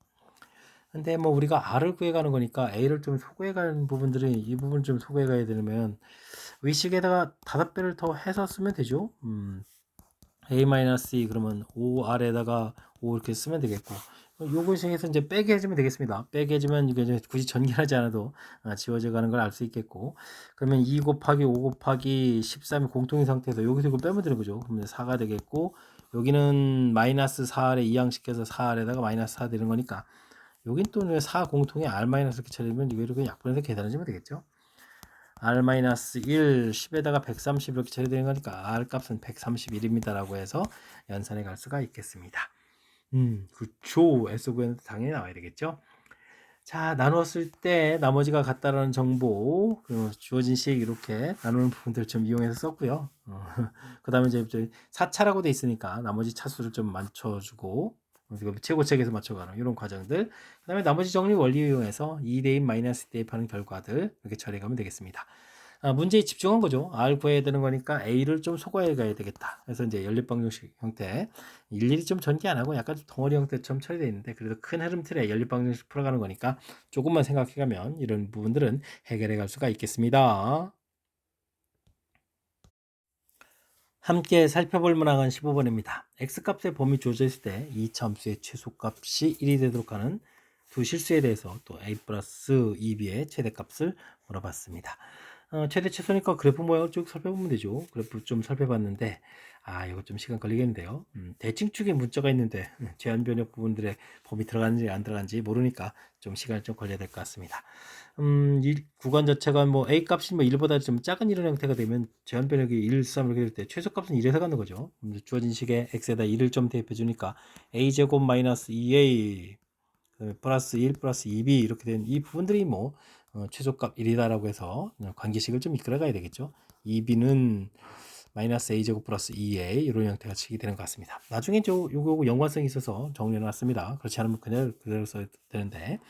근데 우리가 r을 구해가는 거니까 a를 좀 소구해가는 부분들은 이 부분 좀 소구해가야 되면 위식에다가 5배를 더 해서 쓰면 되죠. a-2 그러면 5r에다가 5 이렇게 쓰면 되겠고, 요거 중에서 이제 빼게 해주면 되겠습니다. 빼게 해주면 이게 이제 굳이 전개하지 않아도 지워져 가는 걸 알 수 있겠고, 그러면 2 곱하기 5 곱하기 13이 공통인 상태에서 여기서 이거 빼면 되는 거죠. 그러면 4가 되겠고, 여기는 마이너스 4r에 이항시켜서 4r에다가 마이너스 4 되는 거니까, 여긴 또 4 공통에 r 마이너스 이렇게 처리되면 이거 이렇게 약분해서 계산해주면 되겠죠. r-1 10에다가 130 이렇게 처리되는 거니까 r 값은 131입니다 라고 해서 연산해 갈 수가 있겠습니다. 그쵸. S 구했을 때 당연히 나와야 되겠죠. 자, 나누었을 때 나머지가 같다라는 정보, 주어진 식 이렇게 나누는 부분들 좀 이용해서 썼고요. 그 다음에 이제 4차라고 돼 있으니까 나머지 차수를 좀 맞춰주고, 최고책에서 맞춰가는 이런 과정들. 그 다음에 나머지 정리 원리 이용해서 2대입 마이너스 대입하는 결과들 이렇게 처리하면 되겠습니다. 문제에 집중한 거죠. R 구해야 되는 거니까 A를 좀 소거해 가야 되겠다. 그래서 이제 연립방정식 형태 일일이 좀 전개 안 하고 약간 좀 덩어리 형태처럼 처리되어 있는데, 그래도 큰 흐름 틀에 연립방정식 풀어가는 거니까 조금만 생각해 가면 이런 부분들은 해결해 갈 수가 있겠습니다. 함께 살펴볼 문항은 15번입니다. x값의 범위 주어져 있을 때 이차 함수의 최소값이 1이 되도록 하는 두 실수에 대해서 또 a 플러스 2b의 최대값을 물어봤습니다. 최대 최소니까 그래프 모양을 쭉 살펴보면 되죠. 그래프 좀 살펴봤는데 이거 좀 시간 걸리겠는데요. 대칭축에 문자가 있는데 제한 변역 부분들의 범위 들어가는지 안 들어가는지 모르니까 좀 시간이 좀 걸려야 될 것 같습니다. 이 구간 자체가 a 값이 1보다 좀 작은 이런 형태가 되면 제한 변역이 1, 3 이렇게 될 때 최소값은 1에서 가는 거죠. 주어진 식에 x에다 1을 좀 대입해 주니까 a 제곱 마이너스 2a 플러스 1 플러스 2b 이렇게 된 이 부분들이 최소값 1이다라고 해서 관계식을 좀 이끌어 가야 되겠죠. 2b는 마이너스 a제곱 플러스 2a 이런 형태가 칙이 되는 것 같습니다. 나중에 요거 연관성이 있어서 정리해 놨습니다. 그렇지 않으면 그대로 써야 되는데,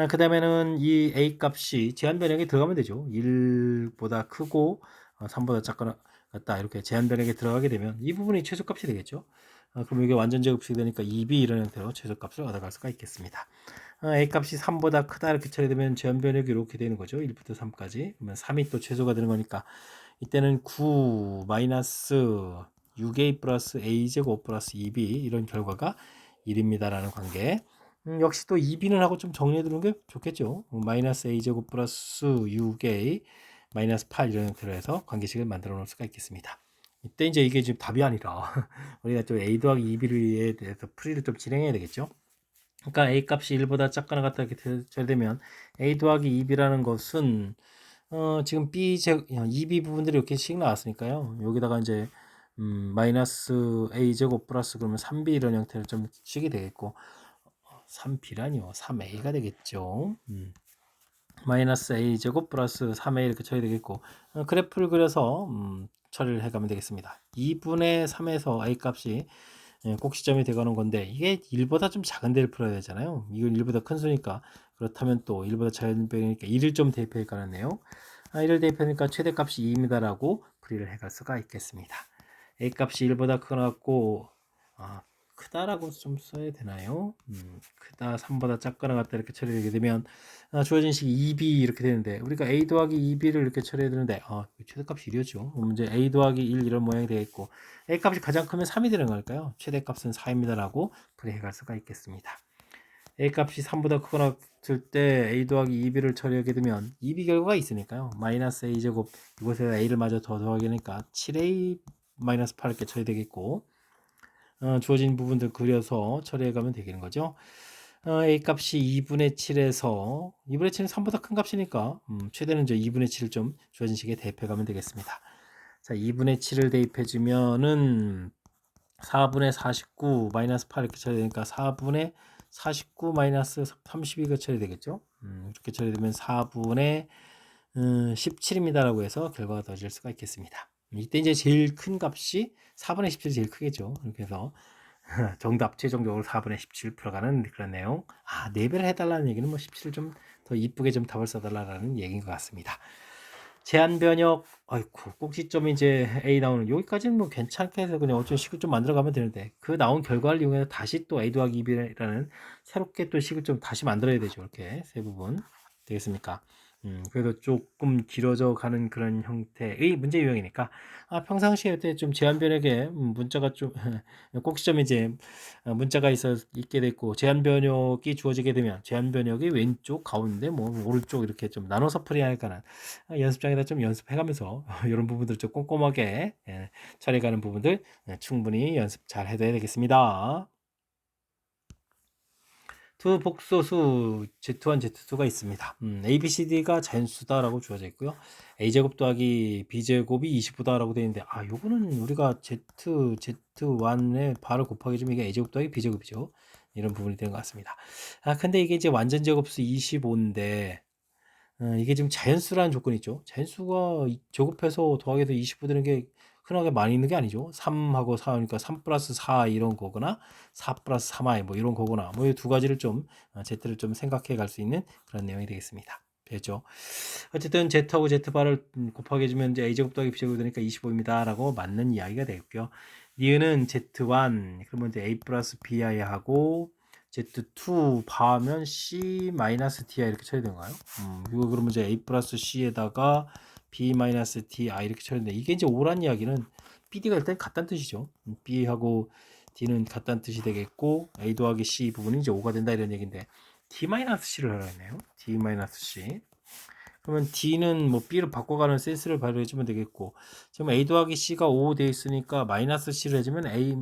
그 다음에는 이 a 값이 제한 변형에 들어가면 되죠. 1보다 크고 3보다 작거나 같다 이렇게 제한 변형에 들어가게 되면 이 부분이 최소값이 되겠죠. 그럼 이게 완전 제곱식이 되니까 2b 이런 형태로 최소값을 얻어갈 수가 있겠습니다. a 값이 3보다 크다 이렇게 처리되면 제한 변형이 이렇게 되는 거죠. 1부터 3까지. 그러면 3이 또 최소가 되는 거니까 이때는 9 마이너스 6a 플러스 a제곱 플러스 2b 이런 결과가 1입니다라는 관계. 역시 또 2b는 하고 좀 정리해 두는 게 좋겠죠. 마이너스 a제곱 플러스 6a 마이너스 8 이런 형태로 해서 관계식을 만들어 놓을 수가 있겠습니다. 이때 이제 이게 지금 답이 아니라 우리가 좀 a 더하기 2b에 대해서 풀이를 좀 진행해야 되겠죠. 그러니까 a 값이 1보다 작거나 같다 이렇게 처리되면 a 더하기 2b라는 것은 지금 2b 부분들이 이렇게씩 나왔으니까요. 여기다가 이제 마이너스 a제곱 플러스 그러면 3b 이런 형태를 좀 쓰게 되겠고 3b라니요 3a가 되겠죠. 마이너스 a제곱 플러스 3a 이렇게 처리 되겠고 그래프를 그려서 처리를 해가면 되겠습니다. 2분의 3에서 a 값이 꼭지점이 되가는 건데 이게 1보다 좀 작은 데를 풀어야 되잖아요. 이건 1보다 큰 수니까 그렇다면 또 1보다 작은 배니까 1을 좀 대입해 가는데요. 1을 대입하니까 최대값이 2입니다라고 풀이를 해갈 수가 있겠습니다. a 값이 1보다 크고 크다라고 좀 써야 되나요? 크다 3보다 작거나 같다 이렇게 처리되게 되면 주어진 식이 2b 이렇게 되는데 우리가 a 더하기 2b를 이렇게 처리해야 되는데 최대값이 1이었죠. 그럼 이제 a 더하기 1 이런 모양이 되겠고 a 값이 가장 크면 3이 되는 걸까요? 최대값은 4입니다라고 풀이해 갈 수가 있겠습니다. a 값이 3보다 크거나 같을 때 a 더하기 2b를 처리하게 되면 2b 결과가 있으니까요. 마이너스 a 제곱 이곳에 a를 마저 더 더하게 되니까 7a 마이너스 8 이렇게 처리되겠고 주어진 부분들 그려서 처리해 가면 되는 거죠. a 값이 2분의 7에서 2분의 7은 3보다 큰 값이니까 최대는 이제 2분의 7을 좀 주어진 식에 대입해 가면 되겠습니다. 자, 2분의 7을 대입해 주면은 4분의 49 마이너스 8 이렇게 처리되니까 4분의 49 마이너스 32가 처리되겠죠. 이렇게 처리되면 4분의 17입니다라고 해서 결과가 더해질 수가 있겠습니다. 이때 이제 제일 큰 값이 4분의 17이 제일 크겠죠. 이렇게 해서 정답 최종적으로 4분의 17 풀어가는 그런 내용. 4배를 해달라는 얘기는 뭐 17을 좀 더 이쁘게 좀 답을 써달라는 얘기인 것 같습니다. 제한 변역, 아이고, 꼭지점이 이제 A 나오는 여기까지는 뭐 괜찮게 해서 그냥 어쩐 식을 좀 만들어 가면 되는데 그 나온 결과를 이용해서 다시 또 A 더하기 2B라는 새롭게 또 식을 좀 다시 만들어야 되죠. 이렇게 세 부분 되겠습니까? 그래서 조금 길어져 가는 그런 형태의 문제 유형이니까 평상시에 좀 제한 변역에 문자가 좀 꼭지점이 이제 문자가 있게 됐고 제한 변역이 주어지게 되면 제한 변역이 왼쪽, 가운데, 뭐 오른쪽 이렇게 좀 나눠서 풀이하니까는 연습장에다 좀 연습해가면서 이런 부분들 좀 꼼꼼하게 처리해가는 부분들 충분히 연습 잘 해둬야 되겠습니다. 두 복소수 Z1, Z2가 있습니다. A, B, C, D가 자연수다라고 주어져 있고요. A제곱 더하기 B제곱이 25다라고 되어 있는데 요거는 우리가 Z1에 바로 곱하기 좀 이게 A제곱 더하기 B제곱이죠. 이런 부분이 되는 것 같습니다. 근데 이게 이제 완전 제곱수 25인데 이게 지금 자연수라는 조건이 있죠. 자연수가 제곱해서 더하기해서 25 되는 게 흔하게 많이 있는 게 아니죠. 3하고 4니까 3 플러스 4 이런 거거나 4 플러스 3i 뭐 이런 거거나 뭐 이 두 가지를 좀 Z를 좀 생각해 갈 수 있는 그런 내용이 되겠습니다. 됐죠. 어쨌든 Z하고 Z바를 곱하게 해주면 이제 A제곱 더하기 B제곱 되니까 25입니다. 라고 맞는 이야기가 되겠고요. 니은은 Z1 그러면 이제 A 플러스 BI 하고 Z2 바하면 C 마이너스 DI 이렇게 처리된가요? 이거 그러면 이제 A 플러스 C에다가 B 마이너스 DI 이렇게 처리되는데 이게 이제 오란 이야기는 BD가 일단 같다는 뜻이죠. B하고 D는 같다는 뜻이 되겠고 A 더하기 C 부분이 이제 5가 된다 이런 얘기인데 D 마이너스 C를 하라 했네요. D 마이너스 C. 그러면 D는 뭐 B를 바꿔가는 센스를 발휘해주면 되겠고 지금 A 더하기 C가 5 되어 있으니까 마이너스 C를 해주면 A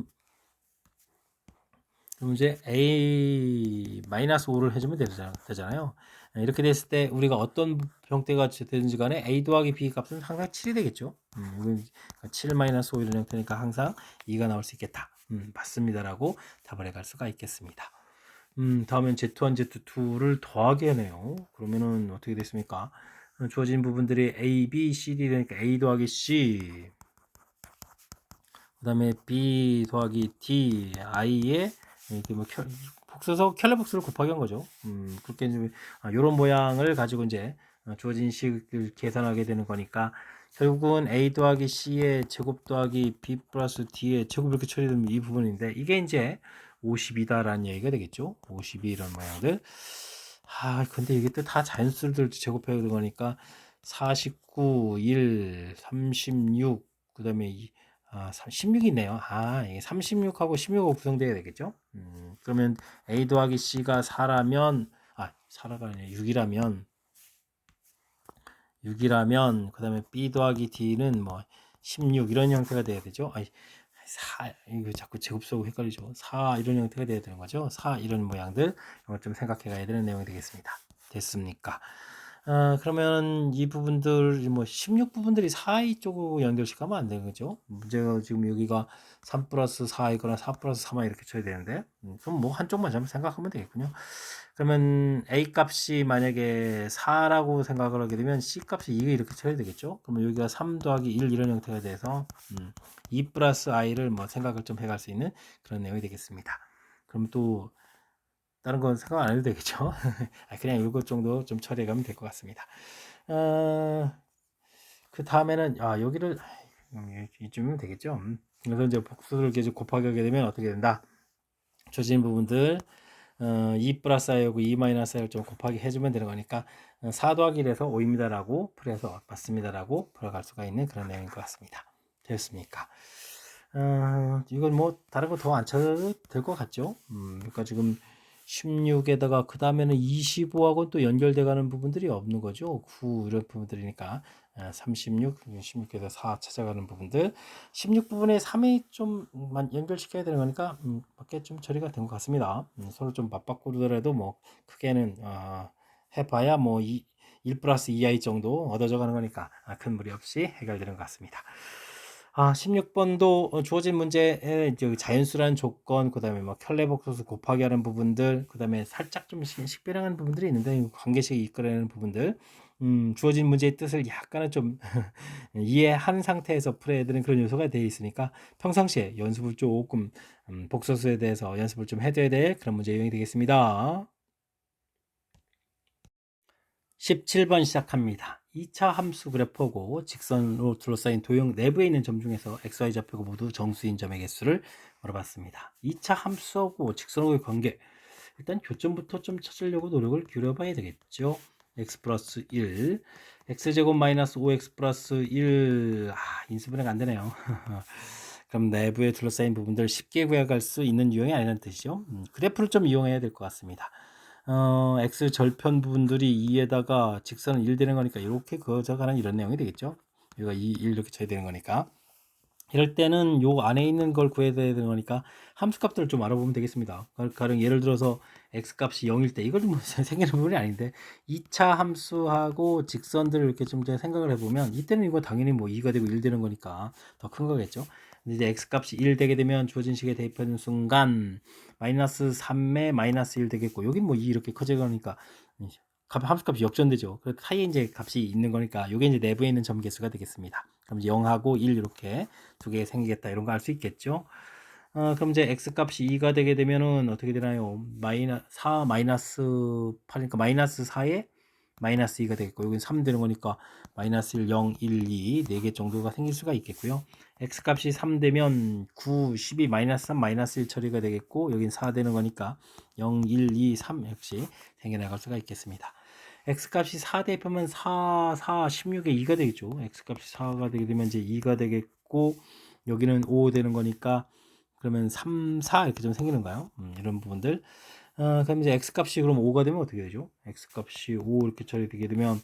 그럼 이제 A 마이너스 5를 해주면 되잖아요. 이렇게 됐을 때 우리가 어떤 형태가 되든지 간에 A 더하기 B 값은 항상 7이 되겠죠. 7 마이너스 5 이런 형태니까 항상 2가 나올 수 있겠다. 맞습니다라고 답을 해갈 수가 있겠습니다. 다음엔 Z1, Z2를 더하게 하네요. 그러면은 어떻게 됐습니까? 주어진 부분들이 A, B, C, D 되니까 A 더하기 C 그 다음에 B 더하기 D, I에 이렇게 뭐 복수서 켈러복수를 곱하기 한 거죠. 그렇게 이제 이런 모양을 가지고 이제 주어진 식을 계산하게 되는 거니까 결국은 A 더하기 C의 제곱 더하기 B 플러스 D의 제곱 이렇게 처리되면 이 부분인데 이게 이제 52다라는 얘기가 되겠죠. 52 이런 모양들. 근데 이게 또 다 자연수들 제곱해야 되는 거니까 49, 1, 36, 그 다음에 16이 있네요. 이게 36하고 16하고 구성되어야 되겠죠. 그러면 A 더하기 C가 4라면, 4가 아니라 6이라면, 그 다음에 B 더하기 D는 뭐 16 이런 형태가 돼야 되죠. 4, 이거 자꾸 제곱 쓰고 헷갈리죠. 4 이런 형태가 돼야 되는 거죠. 4 이런 모양들, 이걸 좀 생각해 가야 되는 내용이 되겠습니다. 됐습니까? 그러면 이 부분들 뭐 16 부분들이 4이 쪽으로 연결시키면 안 되는 거죠. 문제가 지금 여기가 3 플러스 4이거나 4 플러스 3이 이렇게 쳐야 되는데 그럼 뭐 한쪽만 좀 생각하면 되겠군요. 그러면 A 값이 만약에 4라고 생각을 하게 되면 C 값이 2가 이렇게 쳐야 되겠죠. 그러면 여기가 3 더하기 1 이런 형태가 돼서 2 플러스 i를 뭐 생각을 좀 해갈 수 있는 그런 내용이 되겠습니다. 그럼 또 다른 건 생각 안 해도 되겠죠. 그냥 이것 정도 좀 처리해 가면 될 것 같습니다. 그 다음에는 여기를 이쯤이면 되겠죠. 그래서 이제 복수를 계속 곱하기 하게 되면 어떻게 된다? 조진 부분들 2 플러스 i하고 2 마이너스 i를 좀 곱하기 해주면 되는 거니까 4 더하기 1에서 5입니다라고 풀어서 맞습니다라고 풀어갈 수가 있는 그런 내용인 것 같습니다. 되었습니까? 이건 뭐 다른 거 더 안 쳐도 될 것 같죠. 그러니까 지금 16에다가 그 다음에는 25하고 또 연결돼 가는 부분들이 없는 거죠. 9 이런 부분들이니까 36, 16에서 4 찾아가는 부분들 16 부분에 3이 좀 연결시켜야 되는 거니까 밖에 좀 처리가 된 것 같습니다. 서로 좀 맞바꾸더라도 뭐 크게는 해봐야 뭐 1 플러스 2i 정도 얻어져 가는 거니까 큰 무리 없이 해결되는 것 같습니다. 16번도 주어진 문제에 이제 자연수라는 조건, 그 다음에 뭐 켤레복소수 곱하기 하는 부분들, 그 다음에 살짝 좀 식별하는 부분들이 있는데, 관계식 이끌어내는 부분들, 주어진 문제의 뜻을 약간은 좀 이해한 상태에서 풀어야 되는 그런 요소가 되어 있으니까 평상시에 연습을 조금, 복소수에 대해서 연습을 좀 해둬야 될 그런 문제 유형이 되겠습니다. 17번 시작합니다. 2차 함수 그래프고 직선으로 둘러싸인 도형 내부에 있는 점 중에서 xy 좌표가 모두 정수인 점의 개수를 물어봤습니다. 2차 함수하고 직선하고의 관계, 일단 교점부터 좀 찾으려고 노력을 기울여봐야 되겠죠. x 플러스 1, x제곱 마이너스 5x 플러스 1, 인수분해가 안 되네요. 그럼 내부에 둘러싸인 부분들 쉽게 구해갈 수 있는 유형이 아니라는 뜻이죠. 그래프를 좀 이용해야 될 것 같습니다. x 절편 부분들이 2에다가 직선은 1 되는 거니까 이렇게 그어져가는 이런 내용이 되겠죠. 여기가 2, 1 이렇게 쳐야 되는 거니까. 이럴 때는 요 안에 있는 걸 구해야 되는 거니까 함수 값들을 좀 알아보면 되겠습니다. 가령 예를 들어서 x 값이 0일 때 이걸 뭐 생기는 부분이 아닌데 2차 함수하고 직선들을 이렇게 좀 생각을 해보면 이때는 이거 당연히 뭐 2가 되고 1 되는 거니까 더 큰 거겠죠. 근데 이제 x 값이 1 되게 되면 주어진 식에 대입하는 순간 마이너스 3에 마이너스 1 되겠고 여긴 뭐 2 이렇게 커져가니까 함수값이 역전되죠. 그 사이에 이제 값이 있는 거니까 이게 이제 내부에 있는 점 개수가 되겠습니다. 그럼 이제 0하고 1 이렇게 두 개 생기겠다 이런 거 알 수 있겠죠. 그럼 이제 x 값이 2가 되게 되면은 어떻게 되나요? 4 마이너스 8이니까 마이너스 4에 마이너스 2가 되겠고 여기는 3 되는 거니까 마이너스 1, 0, 1, 2 4개 정도가 생길 수가 있겠고요. x 값이 3 되면 9, 12, 마이너스 3, 마이너스 1 처리가 되겠고 여긴 4 되는 거니까 0, 1, 2, 3 역시 생겨나갈 수가 있겠습니다. x 값이 4 대입하면 4, 4, 16에 2가 되겠죠. x 값이 4가 되게 되면 이제 2가 되겠고 여기는 5 되는 거니까 그러면 3, 4 이렇게 좀 생기는가요? 이런 부분들. 그럼 이제 x 값이 그럼 5가 되면 어떻게 되죠? x 값이 5 이렇게 처리되게 되면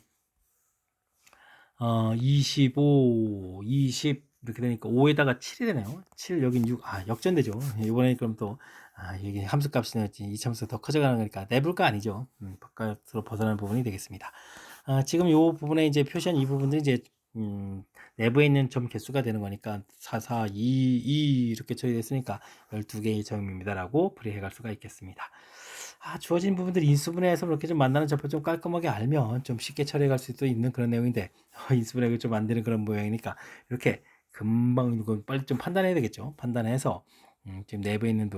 25, 20 이렇게 되니까 5에다가 7이 되네요. 7 여긴 6. 역전되죠. 이번에 그럼 또 이게 함수 값이 이 함수가 더 커져가는 거니까 내불가 아니죠. 바깥으로 벗어나는 부분이 되겠습니다. 지금 이 부분에 이제 표시한 이 부분들이 이제 내부에 있는 점 개수가 되는 거니까 4, 4, 2, 2 이렇게 처리됐으니까 12개의 점입니다라고 풀이해 갈 수가 있겠습니다. 주어진 부분들이 인수분해해서 이렇게 좀 만나는 접을 좀 깔끔하게 알면 좀 쉽게 처리해 갈 수도 있는 그런 내용인데 인수분해를 좀 만드는 그런 모양이니까 이렇게 금방 이거 빨리 좀 판단해야 되겠죠. 판단해서 지금 내부에 있는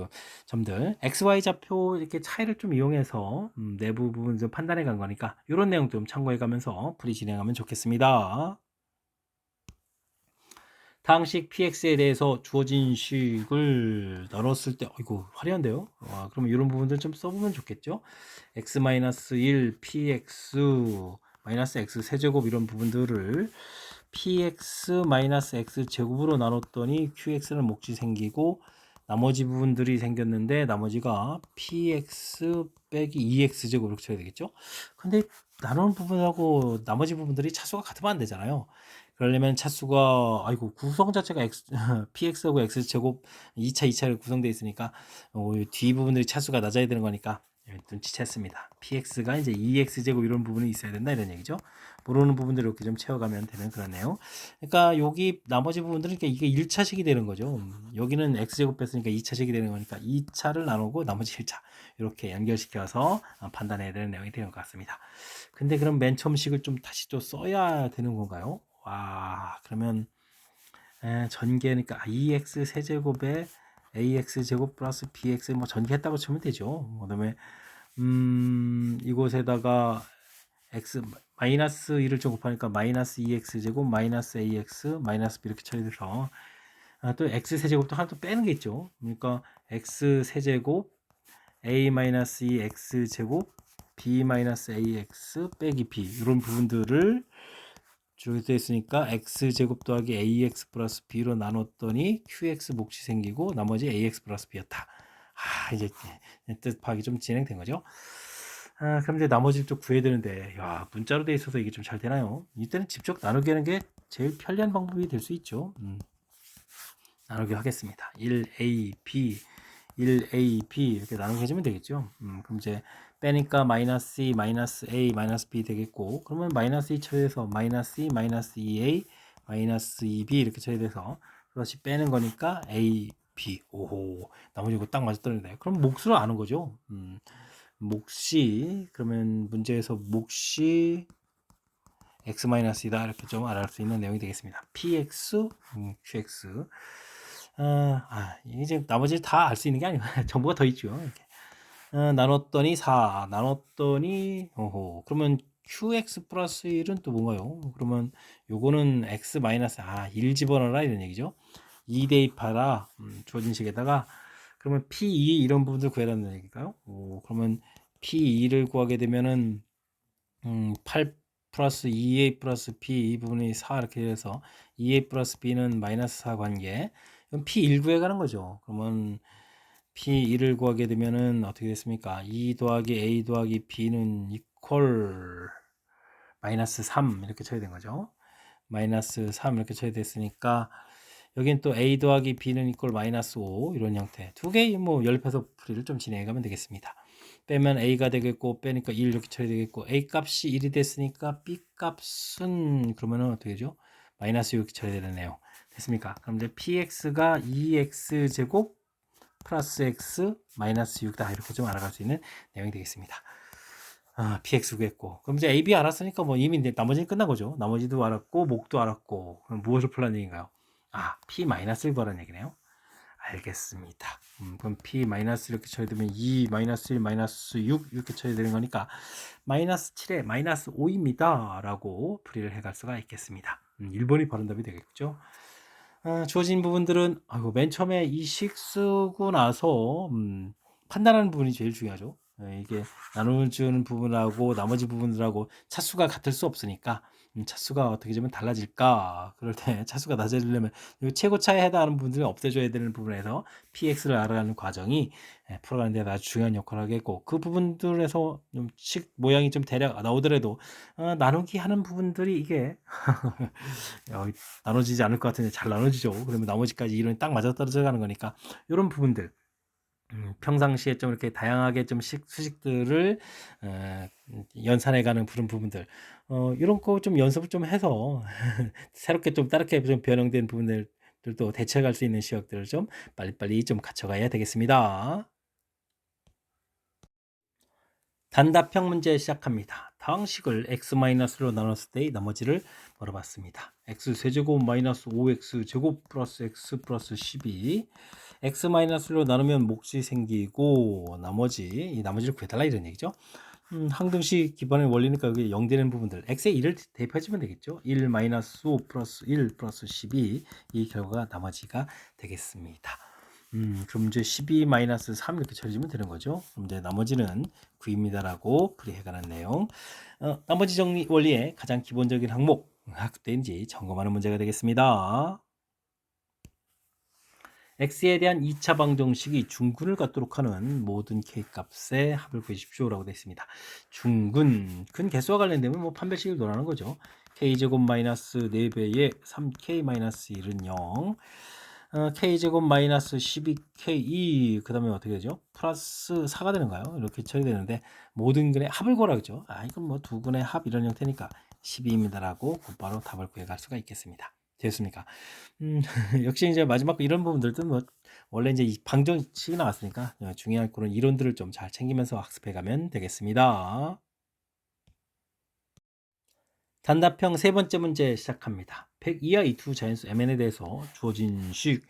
점들 XY 좌표 이렇게 차이를 좀 이용해서 내부 부분 좀 판단해 간 거니까 이런 내용 좀 참고해 가면서 풀이 진행하면 좋겠습니다. 다항식 px에 대해서 주어진 식을 나눴을 때 이거 화려한데요. 그러면 이런 부분들 좀 써보면 좋겠죠. x-1 px 마이너스 x 세제곱 이런 부분들을 px-x 제곱으로 나눴더니 qx는 몫이 생기고 나머지 부분들이 생겼는데 나머지가 px 빼기 2x 제곱 이렇게 쳐야 되겠죠. 근데 나누는 부분하고 나머지 부분들이 차수가 같으면 안 되잖아요. 그러려면 차수가 구성 자체가 px하고 x 제곱 2차 2차로 구성되어 있으니까 뒤 부분들이 차수가 낮아야 되는 거니까 눈치챘습니다. px가 이제 2x제곱 이런 부분이 있어야 된다 이런 얘기죠. 모르는 부분들 이렇게 좀 채워가면 되는 그러네요. 그러니까 여기 나머지 부분들은 그러니까 이게 1차식이 되는 거죠. 여기는 x제곱 뺐으니까 2차식이 되는 거니까 2차를 나누고 나머지 1차 이렇게 연결시켜서 판단해야 되는 내용이 되는 것 같습니다. 근데 그럼 맨 처음 식을 좀 다시 또 써야 되는 건가요? 와, 그러면 전개니까 2x 세제곱에 ax 제곱 플러스 bx 뭐 전개했다고 치면 되죠. 그다음에 이곳에다가 x 마이너스 1을 좀 곱하니까 마이너스 2x 제곱 마이너스 ax 마이너스 b 이렇게 처리돼서 또 x 세제곱도 하나 또 빼는 게 있죠. 그러니까 x 세제곱 a 마이너스 2x 제곱 b 마이너스 ax 빼기 b 이런 부분들을 저기 되어 있으니까 x제곱 더하기 ax 플러스 b로 나눴더니 qx 몫이 생기고 나머지 ax 플러스 b였다. 이제 뜻 파악이 좀 진행된 거죠. 그럼 이제 나머지를 또 구해야 되는데, 야, 문자로 돼 있어서 이게 좀 잘 되나요? 이때는 직접 나누기 하는 게 제일 편리한 방법이 될 수 있죠. 나누기 하겠습니다. 1ab, 1ab 이렇게 나누기 해주면 되겠죠. 그럼 이제 빼니까 마이너스 2, 마이너스 a, 마이너스 b 되겠고, 그러면 마이너스 2 처리해서 마이너스 2, 마이너스 2a, 마이너스 2b 이렇게 처리돼서 다시 빼는 거니까 a, b. 오호, 나머지 이거 딱 맞아떨어진다. 그럼 몫으로 아는 거죠. 몫이 그러면 문제에서 몫이 x-이다 이렇게 좀 알아볼 수 있는 내용이 되겠습니다. px, qx. 이제 나머지 다 알 수 있는 게 아니고 정보가 더 있죠. 이렇게. 나눴더니 4, 나눴더니 그러면 qx 플러스 1은 또 뭔가요? 그러면 요거는 x 마이너스 1 집어넣어라 이런 얘기죠. 2 대입하라 주어진 식에다가 그러면 P2 이런 부분들 구해라는 얘기일까요? 그러면 P2를 구하게 되면은 8 플러스 2A 플러스 B 이 부분이 4 이렇게 돼서 2A 플러스 B는 마이너스 4 관계. 그럼 P1 구해가는 거죠. 그러면 P1을 구하게 되면은 어떻게 됐습니까? 2 더하기 A 더하기 B는 이퀄 마이너스 3 이렇게 쳐야 된 거죠. 마이너스 3 이렇게 쳐야 됐으니까 여긴 또 a 더하기 b는 이퀄 마이너스 5 이런 형태 두 개의 뭐 연립해서 풀이를 좀 진행해 가면 되겠습니다. 빼면 a가 되겠고 빼니까 1 이렇게 처리 되겠고 a 값이 1이 됐으니까 b 값은 그러면은 어떻게 되죠? 마이너스 6 이렇게 처리 되네요. 됐습니까? 그럼 이제 px가 2x 제곱 플러스 x 마이너스 6다 이렇게 좀 알아갈 수 있는 내용이 되겠습니다. px 구했고 그럼 이제 ab 알았으니까 뭐 이미 나머지는 끝난 거죠. 나머지도 알았고 목도 알았고 그럼 무엇을 풀라는 얘기인가요? p-를 구하라는 얘기네요. 알겠습니다. 그럼 p- 이렇게 처리되면 2 마이너스 1 마이너스 6 이렇게 처리되는 거니까 마이너스 7에 마이너스 5입니다 라고 풀이를 해갈 수가 있겠습니다. 1번이 바른 답이 되겠죠. 주어진 부분들은 맨 처음에 이 식 쓰고 나서 판단하는 부분이 제일 중요하죠. 이게 나눠주는 부분하고 나머지 부분들하고 차수가 같을 수 없으니까 차수가 어떻게 좀 달라질까? 그럴 때 차수가 낮아지려면 이 최고차에 해당하는 부분들을 없애줘야 되는 부분에서 px를 알아가는 과정이 풀어가는 데 아주 중요한 역할을 하겠고 그 부분들에서 좀 식 모양이 좀 대략 나오더라도 나누기 하는 부분들이 이게 나눠지지 않을 것 같은데 잘 나눠지죠. 그러면 나머지까지 이론이 딱 맞아떨어져 가는 거니까 이런 부분들 평상시에 좀 이렇게 다양하게 좀 수식들을 연산해가는 그런 부분들 이런 거 좀 연습을 좀 해서 새롭게 좀 다르게 좀 변형된 부분들도 대체할 수 있는 시각들을 좀 빨리빨리 좀 갖춰가야 되겠습니다. 단답형 문제 시작합니다. 다항식을 x-로 나눴을 때의 나머지를 물어봤습니다. x 세제곱 마이너스 5x 제곱 플러스 x 플러스 12 x-로 나누면 몫이 생기고 이 나머지를 구해달라 이런 얘기죠. 항등식 기반의 원리니까 여기 0 되는 부분들 x에 1을 대입해주면 되겠죠. 1 마이너스 5 플러스 1 플러스 12 이 결과가 나머지가 되겠습니다. 그럼 이제 12 마이너스 3 이렇게 처리하면 되는 거죠. 그럼 이제 나머지는 9입니다라고 풀이해가는 내용. 나머지 정리 원리의 가장 기본적인 항목 학습대인지 점검하는 문제가 되겠습니다. x에 대한 2차 방정식이 중근을 갖도록 하는 모든 k 값의 합을 구해주십시오라고 되어 있습니다. 중근, 근 개수와 관련되면 뭐 판별식을 논하는 거죠. k제곱 마이너스 4배의 3k 마이너스 1은 0. k제곱 마이너스 12k 그 다음에 어떻게 되죠? 플러스 4가 되는가요? 이렇게 처리되는데 모든 근의 합을 구하라 그죠? 이건 뭐 두 근의 합 이런 형태니까 12입니다라고 곧바로 답을 구해갈 수가 있겠습니다. 됐습니까? 역시 이제 마지막 이런 부분들도 뭐 원래 이제 이 방정식이 나왔으니까 중요한 그런 이론들을 좀 잘 챙기면서 학습해 가면 되겠습니다. 단답형 세 번째 문제 시작합니다. 100 이하 이 두 자연수 mn에 대해서 주어진 식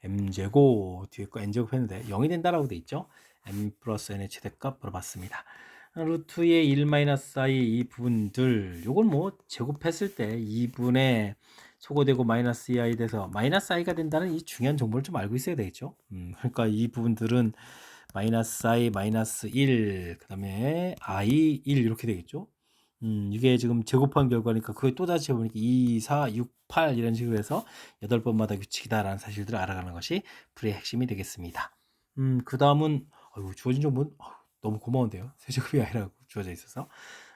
m제곱 뒤에 거 n제곱 했는데 0이 된다라고 돼 있죠. m 플러스 n의 최대값 물어봤습니다. 루트의 1-i 이 부분들 요건 뭐 제곱했을 때 2분의 소거되고 마이너스 2i 돼서 마이너스 i가 된다는 이 중요한 정보를 좀 알고 있어야 되겠죠. 그러니까 이 부분들은 마이너스 i 마이너스 1 그다음에 i 1 이렇게 되겠죠. 이게 지금 제곱한 결과니까 그걸 또다시 해보니까 2, 4, 6, 8 이런 식으로 해서 8번마다 규칙이다라는 사실들을 알아가는 것이 풀이의 핵심이 되겠습니다. 그 다음은 주어진 정보는 너무 고마운데요. 세제곱이 아니라 주어져 있어서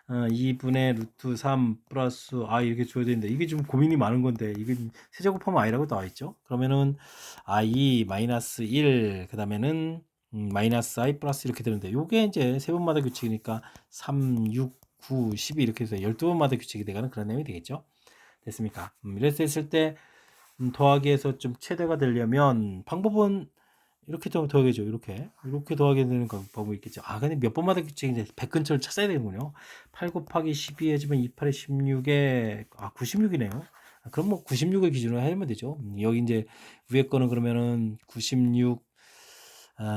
2분의 루트 3 플러스 이렇게 주어져 있는데 이게 좀 고민이 많은 건데 이게 세제곱하면 i라고 나와 있죠. 그러면은 i 마이너스 1 그 다음에는 마이너스 i 플러스 이렇게 되는데 요게 이제 세 번마다 규칙이니까 3, 6, 9, 12 이렇게 해서 12번마다 규칙이 돼가는 그런 내용이 되겠죠. 됐습니까? 이렇게 했을 때 더하기에서 좀 최대가 되려면 방법은 이렇게 좀 더하겠죠. 이렇게 더하게 되는 방법이 있겠죠. 근데 몇 번마다 규칙이 이제 100 근처를 찾아야 되는군요. 8 곱하기 12 해주면 2, 8에 16에 96이네요. 그럼 뭐 96을 기준으로 하면 되죠. 여기 이제 위에 거는 그러면은 96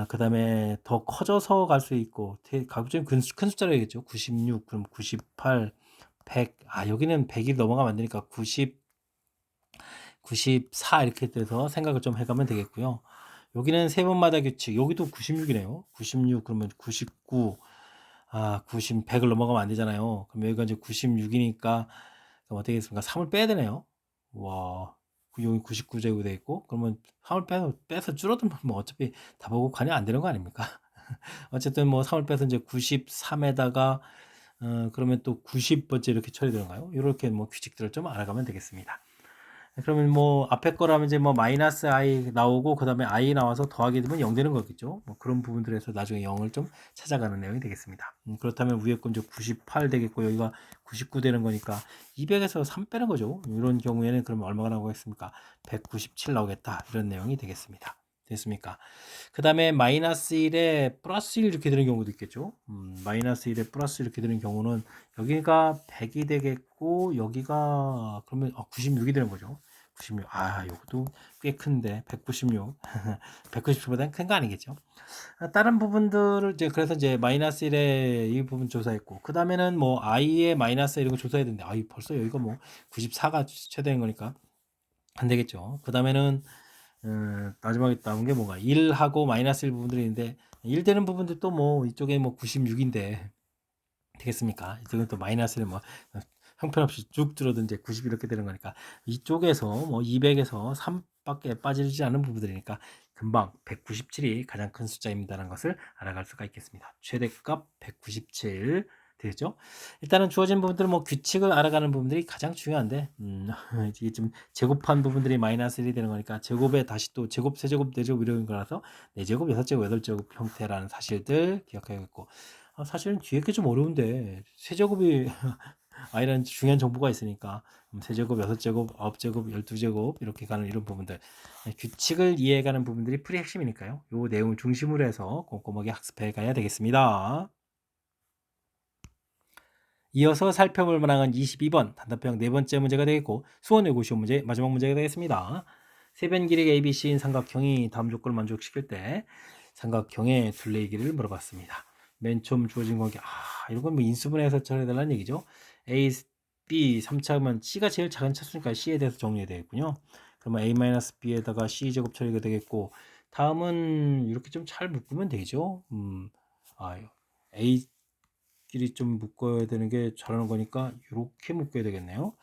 그 다음에 더 커져서 갈 수 있고 가급적 큰 숫자로 해야겠죠. 96 그럼 98 100 여기는 100이 넘어가면 안 되니까 90 94 이렇게 돼서 생각을 좀 해가면 되겠고요. 여기는 세 번마다 규칙 여기도 96이네요. 96 그러면 99 90 100을 넘어가면 안 되잖아요. 그럼 여기가 이제 96이니까 어떻게 되겠습니까? 3을 빼야 되네요. 와 여기 99제곱 돼 있고 그러면 3을 빼서 줄어들면 뭐 어차피 답하고 관여 안 되는 거 아닙니까? 어쨌든 뭐 3을 빼서 이제 93에다가 그러면 또 90번째 이렇게 처리되는가요? 이렇게 뭐 규칙들을 좀 알아가면 되겠습니다. 그러면 뭐 앞에 거라면 이제 뭐 마이너스 i 나오고 그 다음에 i 나와서 더하게 되면 0 되는 거겠죠. 뭐 그런 부분들에서 나중에 0을 좀 찾아가는 내용이 되겠습니다. 그렇다면 위에 건 이제 98 되겠고 여기가 99 되는 거니까 200에서 3 빼는 거죠. 이런 경우에는 그러면 얼마가 나오겠습니까? 197 나오겠다. 이런 내용이 되겠습니다. 됐습니까? 그 다음에 마이너스 1에 플러스 1 이렇게 되는 경우도 있겠죠. 마이너스 1에 플러스 이렇게 되는 경우는 여기가 100이 되겠고 여기가 그러면 96이 되는 거죠. 96. 이것도 꽤 큰데 196. 190보다는 큰 거 아니겠죠. 다른 부분들을 이제 그래서 이제 마이너스 1에 이 부분 조사했고 그 다음에는 뭐 i의 마이너스 이런 거 조사해야 되는데 벌써 여기가 뭐 94가 최대인 거니까 안 되겠죠. 그 다음에는 마지막에 남은 게 뭔가 1하고 마이너스 1 부분들이 있는데 1 되는 부분들 또 뭐 이쪽에 뭐 96인데 되겠습니까? 이쪽은 또 마이너스를 뭐 형편없이 쭉 줄어든 이제 90 이렇게 되는 거니까 이쪽에서 뭐 200에서 3밖에 빠지지 않은 부분들이니까 금방 197이 가장 큰 숫자입니다라는 것을 알아갈 수가 있겠습니다. 최대값 197 되겠죠? 일단은 주어진 부분들은 뭐 규칙을 알아가는 부분들이 가장 중요한데 이게 좀 제곱한 부분들이 마이너스 1이 되는 거니까 제곱에 다시 또 제곱, 세제곱, 네제곱 이런 거라서 4제곱, 6제곱, 8제곱 형태라는 사실들 기억해야겠고 사실은 뒤에 게 좀 어려운데 세제곱이 아이라는 중요한 정보가 있으니까 세제곱, 6제곱, 9제곱, 12제곱 이렇게 가는 이런 부분들 규칙을 이해해가는 부분들이 풀이 핵심이니까요. 이 내용을 중심으로 해서 꼼꼼하게 학습해 가야 되겠습니다. 이어서 살펴볼 만한 22번 단답형 네 번째 문제가 되겠고 수원 외고시험 문제 마지막 문제가 되겠습니다. 세변 길이가 ABC인 삼각형이 다음 조건을 만족시킬 때 삼각형의 둘레의 길이를 물어봤습니다. 맨 처음 주어진 관계 이건 뭐 인수분해해서 처리해달라는 얘기죠. A, B 3차면 C가 제일 작은 차수니까 C에 대해서 정리해야 되겠군요. 그러면 A-B에다가 C제곱 처리가 되겠고 다음은 이렇게 좀 잘 묶으면 되죠. A 끼리 좀 묶어야 되는 게 잘하는 거니까 이렇게 묶어야 되겠네요.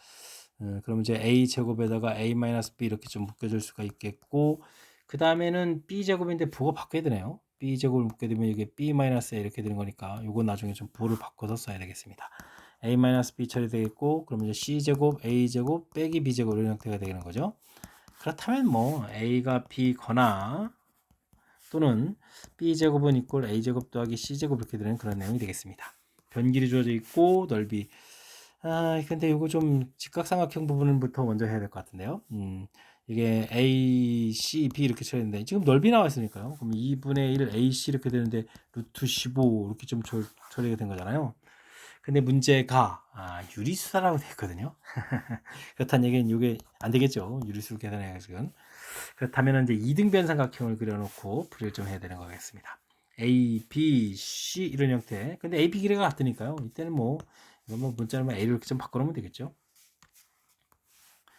그럼 이제 a 제곱에다가 a-b 이렇게 좀 묶여줄 수가 있겠고 그 다음에는 b 제곱인데 부호 바꿔야 되네요. b 제곱을 묶게 되면 이게 b-a 이렇게 되는 거니까 이건 나중에 좀 부호를 바꿔서 써야 되겠습니다. a-b 처리 되겠고 그러면 이제 c 제곱 a 제곱 빼기 b 제곱 이런 형태가 되는 거죠. 그렇다면 뭐 a가 b거나 또는 b제곱은 이꼴 a제곱 더하기 c제곱 이렇게 되는 그런 내용이 되겠습니다. 변길이 주어져 있고 넓이. 근데 이거 좀 직각삼각형 부분부터 먼저 해야 될 것 같은데요. 이게 A, C, B 이렇게 쳐야 되는데 지금 넓이 나와 있으니까요. 그럼 2분의 1 AC 이렇게 되는데 루트 15 이렇게 좀 처리가 된 거잖아요. 근데 문제가 유리수라고 되어 있거든요. 그렇다는 얘기는 이게 안 되겠죠. 유리수를 계산해가지고. 그렇다면 이제 이등변 삼각형을 그려놓고 풀이를 좀 해야 되는 거겠습니다. A, B, C 이런 형태. 근데 A, B 길이가 같으니까요. 이때는 뭐 이거 뭐 문자를 A로 이렇게 좀 바꿔놓으면 되겠죠.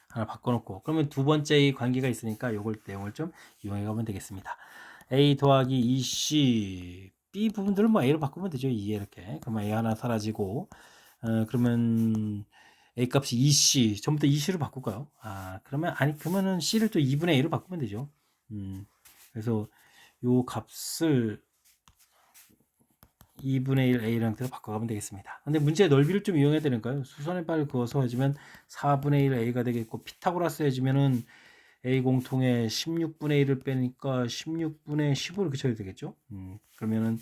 하나 바꿔놓고 그러면 두 번째 이 관계가 있으니까 요걸 내용을 좀 이용해 가면 되겠습니다. A 더하기 2C B 부분들은 뭐 A로 바꾸면 되죠. 2 이렇게. 그러면 A 하나 사라지고 그러면 A 값이 2C 전부 다 2C로 바꿀까요? 그러면은 C를 또 2분의 A로 바꾸면 되죠. 그래서 요 값을 2분의 1 A랑 형태로 바꿔가면 되겠습니다. 근데 문제의 넓이를 좀 이용해야 되니까요. 수선의 발을 그어서 해주면 4분의 1 A가 되겠고 피타고라스 해주면은 A 공통에 16분의 1을 빼니까 16분의 15 이렇게 쳐야 되겠죠. 그러면은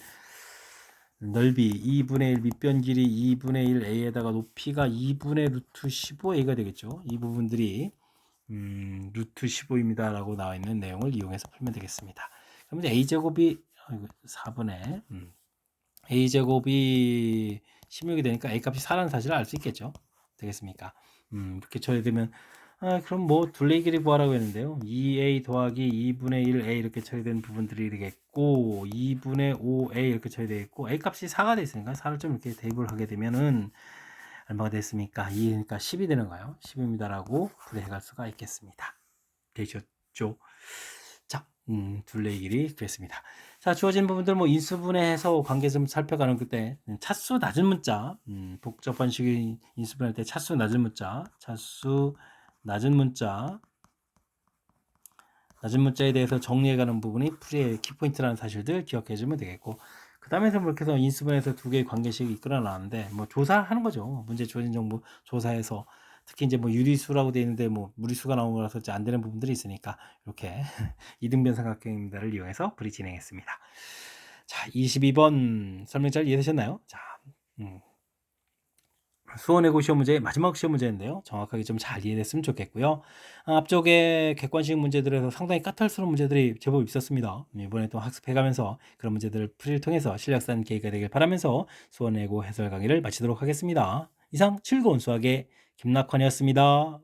넓이 2분의 1 밑변 길이 2분의 1 A에다가 높이가 2분의 루트 15A가 되겠죠. 이 부분들이 루트 15입니다 라고 나와 있는 내용을 이용해서 풀면 되겠습니다. 그러면 A제곱이 4분의 A제곱이 16이 되니까 A값이 4라는 사실을 알 수 있겠죠. 되겠습니까? 이렇게 쳐야 되면 그럼 뭐 둘레 길이 구하라고 했는데요. 2A 더하기 2분의 1A 이렇게 처리된 부분들이 되겠고 2분의 5A 이렇게 처리되겠고 A값이 4가 됐으니까 4를 좀 이렇게 대입을 하게 되면은 얼마가 됐습니까? 2니까 10이 되는 거예요. 10입니다라고 풀이해갈 수가 있겠습니다. 되셨죠? 자, 둘레의 길이 그랬습니다. 자, 주어진 부분들 뭐 인수분해해서 관계 좀 살펴가는 그때 차수 낮은 문자, 복잡한 식의 인수분해할 때 차수 낮은 문자, 차수 낮은 문자에 대해서 정리해가는 부분이 풀이의 키포인트라는 사실들 기억해주면 되겠고 그 다음에서 이렇게 해서 인수분해에서 두 개의 관계식이 이끌어 나왔는데 뭐 조사하는 거죠. 문제 주어진 정보 조사해서 특히 이제 뭐 유리수라고 되어 있는데 뭐 무리수가 나온 거라서 이제 안 되는 부분들이 있으니까 이렇게 이등변 삼각형입니다를 이용해서 풀이 진행했습니다. 자, 22번 설명 잘 이해되셨나요? 자, 수원외고 시험 문제 마지막 시험 문제인데요. 정확하게 좀 잘 이해됐으면 좋겠고요. 앞쪽에 객관식 문제들에서 상당히 까탈스러운 문제들이 제법 있었습니다. 이번에 또 학습해가면서 그런 문제들을 풀이를 통해서 실력 쌓는 계기가 되길 바라면서 수원외고 해설 강의를 마치도록 하겠습니다. 이상 즐거운 수학의 김낙환이었습니다.